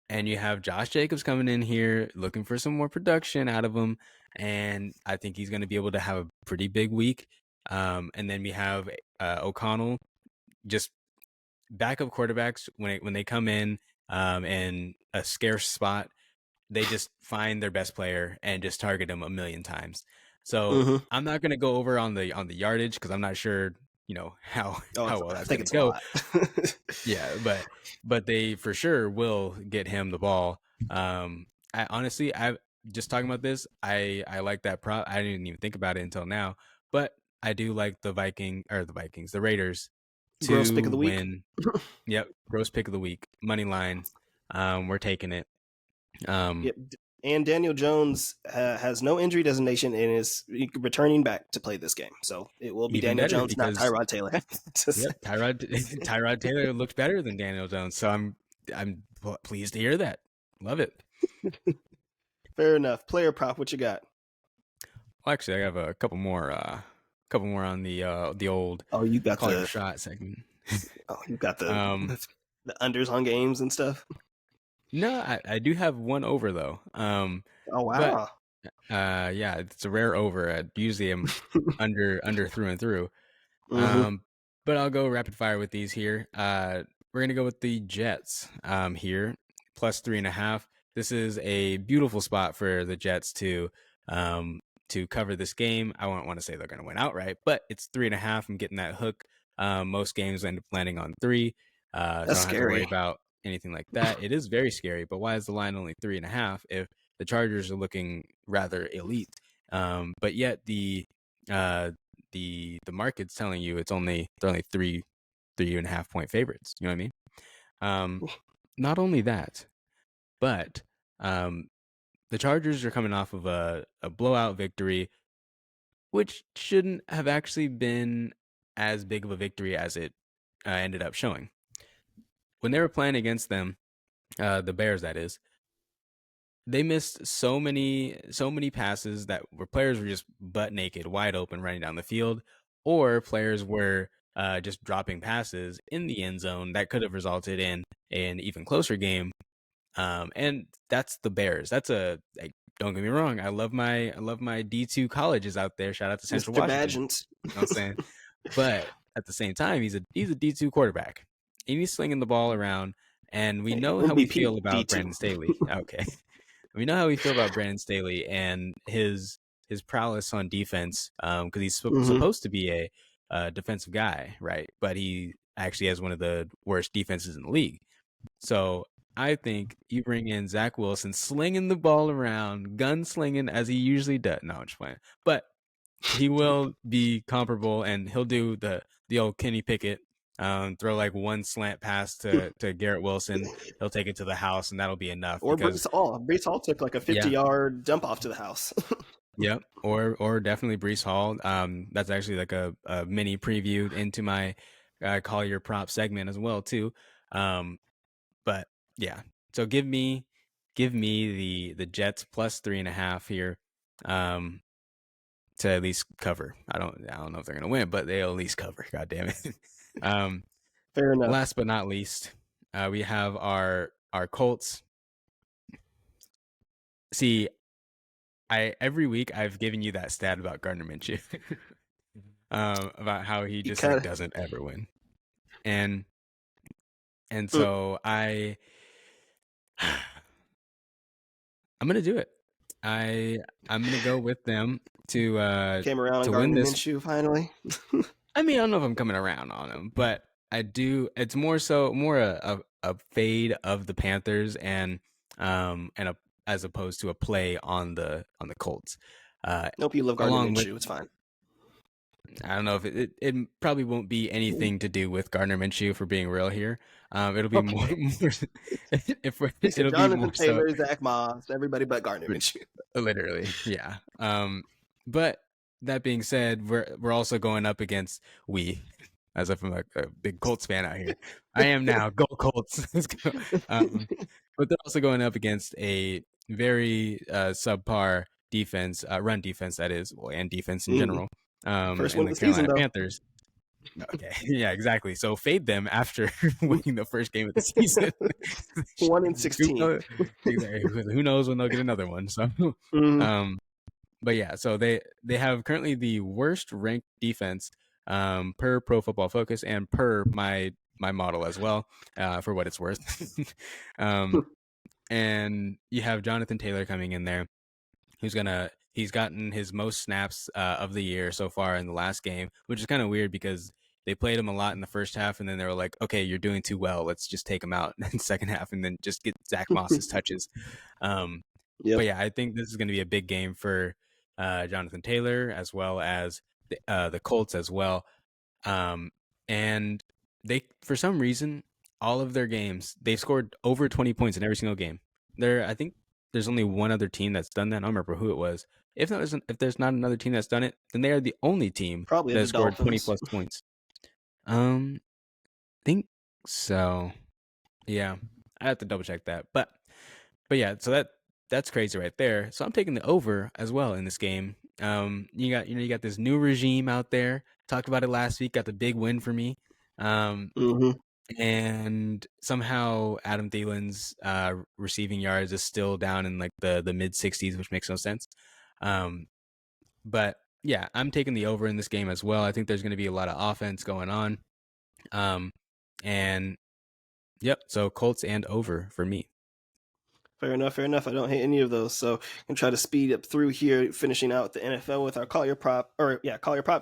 And you have Josh Jacobs coming in here looking for some more production out of him, and I think he's going to be able to have a pretty big week. And then we have O'Connell, just backup quarterbacks when they come in a scarce spot, they just find their best player and just target him a million times. So Mm-hmm. I'm not going to go over on the yardage because I'm not sure how Oh, how well I that's think going to it's a go. lot. Yeah, but they for sure will get him the ball. I honestly, I just talking about this. I like that prop. I didn't even think about it until now, but I do like the Raiders Gross pick of to the week. win. Yep, gross pick of the week, money line. We're taking it. Um, Yep. And Daniel Jones has no injury designation and is returning back to play this game. So it will be Even Daniel better Jones, not because Tyrod Taylor. Just- yep, Tyrod Tyrod Taylor looked better than Daniel Jones, so I'm pleased to hear that. Love it. Fair enough. Player prop, what you got? Well, actually, I have a couple more on the old Oh, you got call your the shot segment. you got the um, the unders on games and stuff. no, I do have one over though. Oh But wow. yeah, it's a rare over. Usually I'm under through and through. Mm-hmm. Um, but I'll go rapid fire with these here. We're gonna go with the Jets. Here plus 3.5. This is a beautiful spot for the Jets um to cover this game. I won't want to say they're gonna win outright, but it's 3.5. I'm getting that hook. Most games end up landing on 3, so That's I don't have to worry scary. about anything like that. It is very scary, but why is the line only 3.5 if the Chargers are looking rather elite? But yet uh the market's telling you they're only 3.5 point favorites. You know what I mean? Um, Not only that, but um, the Chargers are coming off of a blowout victory, which shouldn't have actually been as big of a victory as it ended up showing. When they were playing against them, the Bears, that is, they missed so many passes that where players were just butt naked, wide open, running down the field, or players were just dropping passes in the end zone that could have resulted in an even closer game. And that's the Bears. Don't get me wrong, I love my D2 colleges out there. Shout out to Central Mr. Washington. Badgent. You know what I'm saying? But at the same time, he's a D2 quarterback. And he's slinging the ball around, and we Hey, know how we feel MVP about D2. Brandon Staley. Okay. We know how we feel about Brandon Staley and his prowess on defense, because he's Mm-hmm. supposed to be a defensive guy, right? But he actually has one of the worst defenses in the league. So I think you bring in Zach Wilson slinging the ball around, gunslinging as he usually does. No, I'm just playing. But he will be comparable, and he'll do the old Kenny Pickett, throw like one slant pass to Garrett Wilson. He'll take it to the house, and that'll be enough Or because Brees Hall. Brees Hall took like a yeah, 50-yard dump off to the house. yep, or definitely Brees Hall. That's actually like a mini preview into my call your prop segment as well too. Um, but yeah, so give me the Jets plus 3.5 here, um, to at least cover. I don't know if they're gonna win, but they'll at least cover. God damn it. um, Fair enough. Last but not least, we have our Colts. See, I every week I've given you that stat about Gardner Minshew. about how he He just kind like of. doesn't ever win. And Mm, so I'm gonna do it. I I'm gonna go with them came around on to win Gardner this. Minshew finally. I mean, I don't know if I'm coming around on him, but I do. It's more a fade of the Panthers and as opposed to a play on the Colts. Uh, Nope, you love Gardner along with Minshew. It's fine. I don't know if it probably won't be anything to do with Gardner Minshew for being real here. It'll be more, Okay. more if He said it'll be more Jonathan so Taylor, Zach Moss, everybody but Gardner Minshew. literally, yeah. But that being said, we're also going up against we, as if I'm a big Colts fan out here. I am now. Go Colts! Let's go. But they're also going up against a very subpar defense, run defense that is, well, and defense in Mm. general. First win In of the the season, Carolina though. Panthers. Okay, yeah, exactly. So fade them after winning the first game of the season. 1-16. Exactly. Who knows when they'll get another one? So, Mm. um, but yeah, so they have currently the worst ranked defense per Pro Football Focus and per my model as well, for what it's worth. um, and you have Jonathan Taylor coming in there, he's gotten his most snaps of the year so far in the last game, which is kind of weird because they played him a lot in the first half, and then they were like, okay, you're doing too well, let's just take him out in the second half, and then just get Zach Moss's touches. Um, Yep. but yeah, I think this is going to be a big game for Jonathan Taylor as well as the Colts as well. Um, and they, for some reason, all of their games, they've scored over 20 points in every single game. I think there's only one other team that's done that. I don't remember who it was. If there's not another team that's done it, then they are the only team Probably that the has scored 20 Dolphins. plus points. Um, think so. Yeah, I have to double check that. But yeah, so that's crazy right there. So I'm taking the over as well in this game. You got this new regime out there. Talked about it last week. Got the big win for me. Um, Mm-hmm. and somehow Adam Thielen's receiving yards is still down in like the mid 60s, which makes no sense. Um, but yeah, I'm taking the over in this game as well. I think there's going to be a lot of offense going on. And yep, so Colts and over for me. Fair enough, fair enough. I don't hate any of those. So I'm gonna try to speed up through here, finishing out the NFL with our call your prop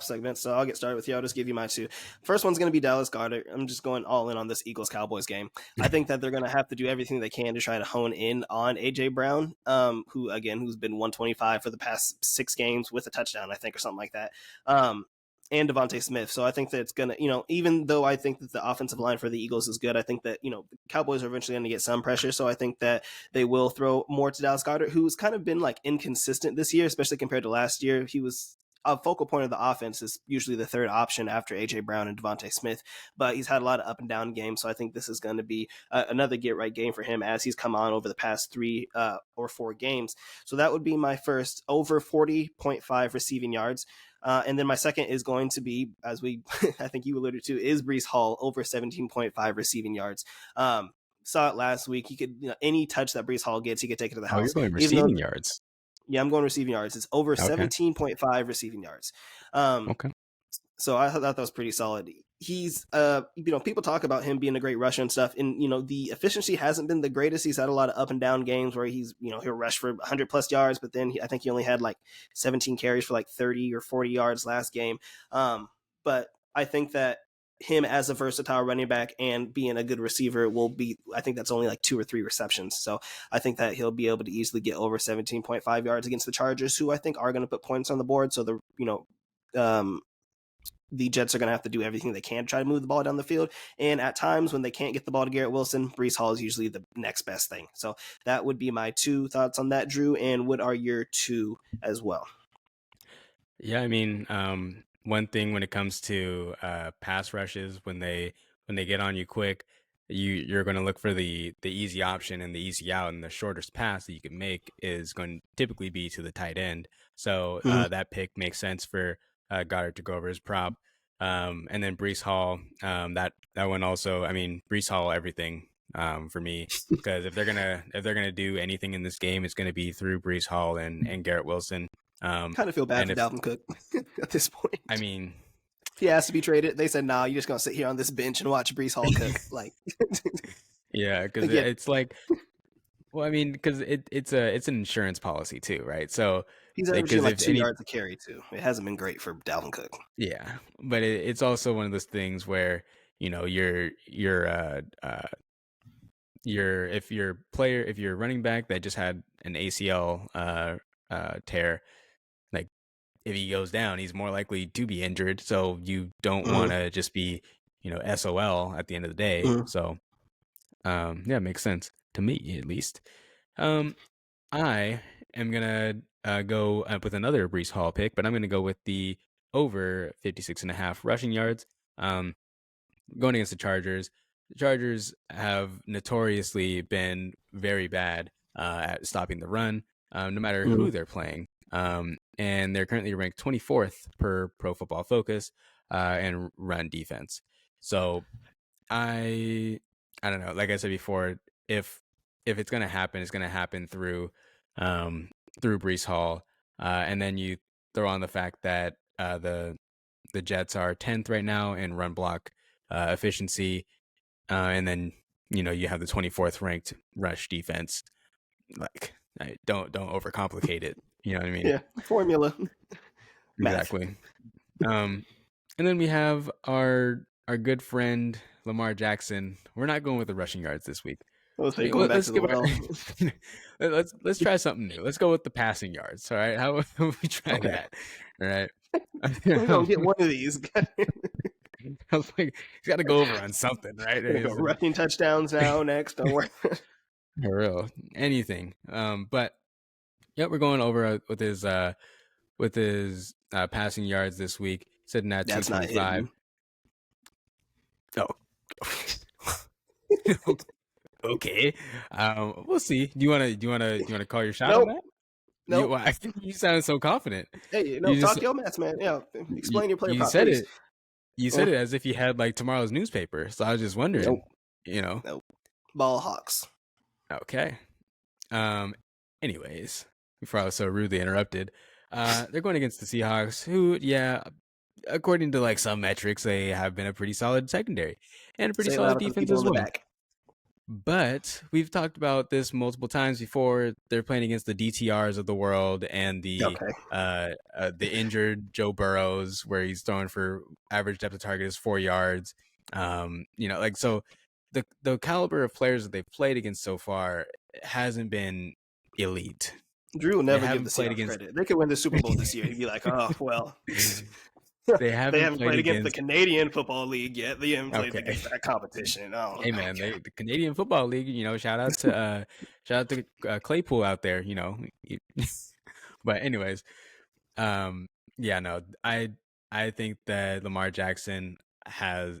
segment. So I'll get started with you. I'll just give you my two. First one's gonna be Dallas Goedert. I'm just going all in on this Eagles Cowboys game. I think that they're gonna have to do everything they can to try to hone in on AJ Brown, who's been 125 for the past 6 games with a touchdown, I think, or something like that. And Devontae Smith. So I think that it's going to, even though I think that the offensive line for the Eagles is good, I think that, the Cowboys are eventually going to get some pressure. So I think that they will throw more to Dallas Goedert, who's kind of been like inconsistent this year, especially compared to last year. He was a focal point of the offense, is usually the third option after AJ Brown and Devontae Smith, but he's had a lot of up and down games. So I think this is going to be another get right game for him as he's come on over the past 3 or 4 games. So that would be my first, over 40.5 receiving yards. And then my second is going to be, as we, I think you alluded to, is Breece Hall, over 17.5 receiving yards. Saw it last week. He could, any touch that Breece Hall gets, he could take it to the Oh, you're house. going Even though, receiving yards. yeah, I'm going receiving yards. It's over Okay. 17.5 receiving yards. Okay. So I thought that was pretty solid. He's, people talk about him being a great rusher and stuff, and the efficiency hasn't been the greatest. He's had a lot of up and down games where he's, he'll rush for 100 plus yards, but then I think he only had like 17 carries for like 30 or 40 yards last game. But I think that him as a versatile running back and being a good receiver will be, I think that's only like 2 or 3 receptions. So I think that he'll be able to easily get over 17.5 yards against the Chargers, who I think are going to put points on the board. So the Jets are going to have to do everything they can to try to move the ball down the field. And at times when they can't get the ball to Garrett Wilson, Breece Hall is usually the next best thing. So that would be my 2 thoughts on that, Drew. And what are your 2 as well? Yeah, I mean, one thing when it comes to pass rushes, when they get on you quick, you're going to look for the easy option and the easy out, and the shortest pass that you can make is going to typically be to the tight end. So Mm-hmm. that pick makes sense for Goddard to go over his prop. And then Breece Hall, that one also. I mean, Breece Hall, everything for me, because if they're gonna do anything in this game, it's going to be through Breece Hall and Garrett Wilson. Kind of feel bad And for if Dalvin Cook at this I point. mean, He has to be traded. They said, "Nah, you're just gonna sit here on this bench and watch Brees Hall cook." Like, Yeah, because again, it's like, well, I mean, because it's an insurance policy too, right? So, he's like, averaging because like if 2 yards a carry too. It hasn't been great for Dalvin Cook. yeah, but it's also one of those things where if you're a running back that just had an ACL tear, like if he goes down, he's more likely to be injured. So you don't want Mm-hmm. to just be SOL at the end of the day. Mm-hmm. So yeah, it makes sense to me at least. Um, I am gonna go up with another Brees Hall pick, but I'm gonna go with the over 56.5 rushing yards. Um, going against the Chargers. The Chargers have notoriously been very bad at stopping the run, no matter who they're playing. And they're currently ranked 24th per Pro Football Focus in run defense. So I I don't know. Like I said before, if it's gonna happen, it's gonna happen through Brees Hall, and then you throw on the fact that the Jets are 10th right now in run block efficiency, and then you have the 24th ranked rush defense. Like, don't overcomplicate it. You know what I mean? Yeah, formula, math. Exactly. Um, and then we have our good friend Lamar Jackson. We're not going with the rushing yards this week. Let's say going back Let's to the give well. let's try something new. Let's go with the passing yards. All right, how about we try Okay, that? All right. we're gonna get one of these. I was like, he's got to go over on something, right? Gonna go rushing touchdowns now. Next, don't worry. For real, anything. But yeah, we're going over with his passing yards this week, sitting at That's not 225. hidden. Oh, okay. We'll see. Do you wanna call your shot on Nope. that? Nope. I think you sounded so confident. Hey, no, You just talk your mess, man. Yeah, you, explain your player you prop, said please. it. You said it as if you had like tomorrow's newspaper. So I was just wondering. Nope. Nope. Ball Hawks. Okay. Um. Anyways, before I was so rudely interrupted, they're going against the Seahawks, who, yeah, according to like some metrics, they have been a pretty solid secondary and a pretty Say it solid louder for the defense people as in the well. back. But we've talked about this multiple times before. They're playing against the DTRs of the world and the injured Joe Burrows, where he's throwing for average depth of target is 4 yards. Like, so the caliber of players that they've played against so far hasn't been elite. Drew will They never give the haven't played Seahawks against. credit. They could win the Super Bowl this year. He'd be like, oh, well. They haven't played against the against. Canadian Football League yet. They haven't played Okay. against that competition. Oh, Hey man, okay. the Canadian Football League. Shout out to Claypool out there. But anyways, yeah, no, I think that Lamar Jackson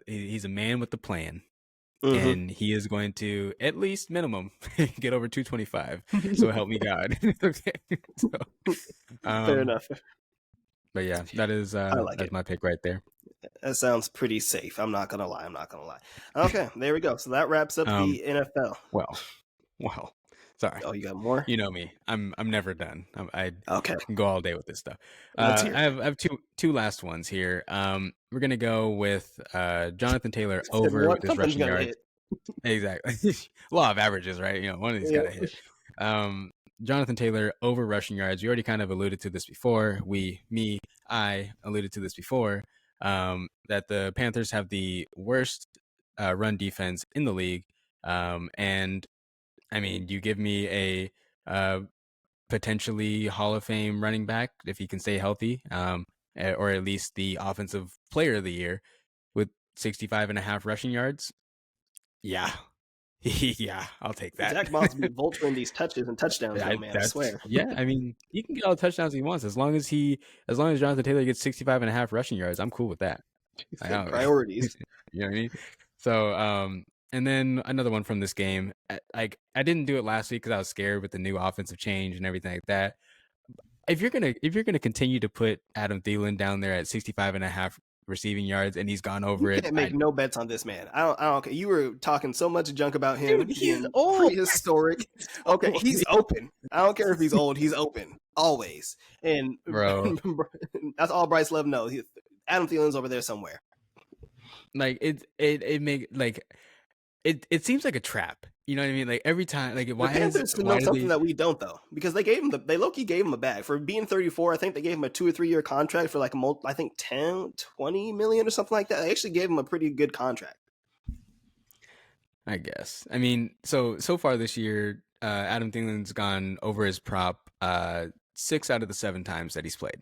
he's a man with a plan, Mm-hmm. and he is going to at least minimum get over 225. So help me God. Okay, so, Fair enough. but yeah, that is I like that's it. my pick right there. That sounds pretty safe. I'm not gonna lie. Okay, there we go. So that wraps up the NFL. Well, sorry. Oh, you got more? You know me. I'm never done. I Okay, can go all day with this stuff. let's hear I it. have two last ones here. We're gonna go with Jonathan Taylor Said over one, with his something's rushing gonna yards. hit. Exactly. Law of averages, right? One of these Yeah. gotta hit. Jonathan Taylor over rushing yards. You already kind of alluded to this before. I alluded to this before. That the Panthers have the worst run defense in the league. And I mean, you give me a potentially Hall of Fame running back if he can stay healthy, or at least the offensive player of the year with 65.5 rushing yards. Yeah. Yeah, I'll take that. Zach Moss be vulturing these touches and touchdowns, though, man. I swear. Yeah, I mean, he can get all the touchdowns he wants as long as Jonathan Taylor gets 65.5 rushing yards. I'm cool with that. I know. Priorities. You know what I mean? So, and then another one from this game. I didn't do it last week because I was scared with the new offensive change and everything like that. If you're gonna continue to put Adam Thielen down there at 65.5 receiving yards and he's gone over You can't make no bets on this man. I don't care. You were talking so much junk about him. Dude, he's being old. Prehistoric. Okay, he's open. I don't care if he's old. He's open always. And Bro. that's all Bryce Love knows. Adam Thielen's over there somewhere. Like it seems like a trap. You know what I mean? Like every time, like The why Panthers should why know do something they? that we don't, though, because they low-key gave him a bag for being 34. I think they gave him a 2 or 3 year contract for like I think 10, 20 million or something like that. They actually gave him a pretty good contract. I guess. I mean, so far this year, Adam Thielen's gone over his prop 6 out of the 7 times that he's played.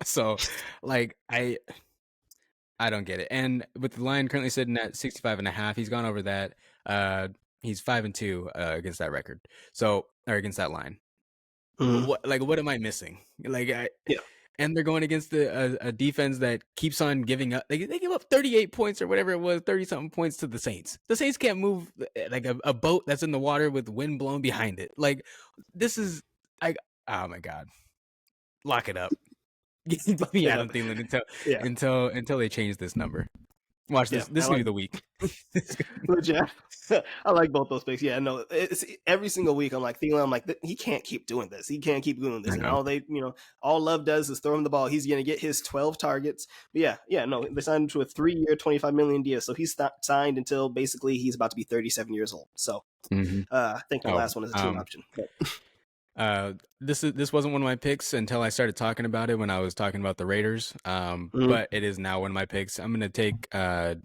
So like I don't get it. And with the line currently sitting at 65.5, he's gone over that. He's 5-2 against that record. So or against that line. Mm-hmm. What am I missing? Yeah. And they're going against a defense that keeps on giving up. They give up 38 points or whatever it was, 30 something points to the Saints. The Saints can't move like a boat that's in the water with wind blowing behind it. Like this is oh my god, lock it up. Give me Adam Thielen until they change this number. Watch this. This is gonna be the week. Legit. I like both those picks. Yeah, no, it's every single week. I'm like Thielen. I'm like he can't keep doing this. He can't keep doing this. And all Love does is throw him the ball. He's gonna get his 12 targets. But no. They signed him to a 3-year, $25 million deal. So he's signed until basically he's about to be 37 years old. So I think the last one is a team option. This wasn't one of my picks until I started talking about it when I was talking about the Raiders. But it is now one of my picks. I'm gonna take Davante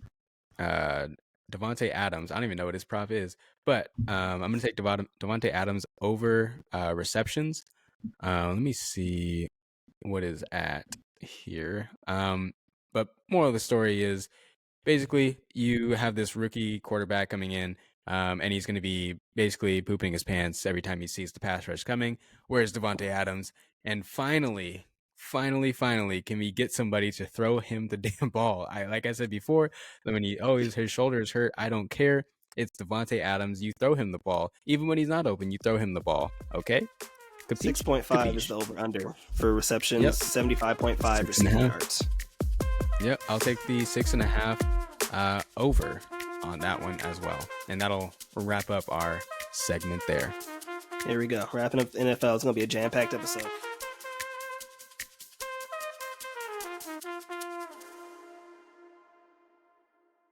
Adams. I don't even know what his prop is, but I'm gonna take Davante Adams over receptions. Let me see what is at here. But moral of the story is basically you have this rookie quarterback coming in, and he's going to be basically pooping his pants every time he sees the pass rush coming. Whereas Davante Adams, and finally, can we get somebody to throw him the damn ball? Like I said before, when his shoulder is hurt, I don't care. It's Davante Adams. You throw him the ball, even when he's not open. You throw him the ball. Okay. 6.5 is the over/under for receptions. Yep. 75.5 receiving yards. Yep, I'll take the 6.5 over on that one as well, and that'll wrap up our segment there. Here we go. Wrapping up the NFL. It's gonna be a jam-packed episode.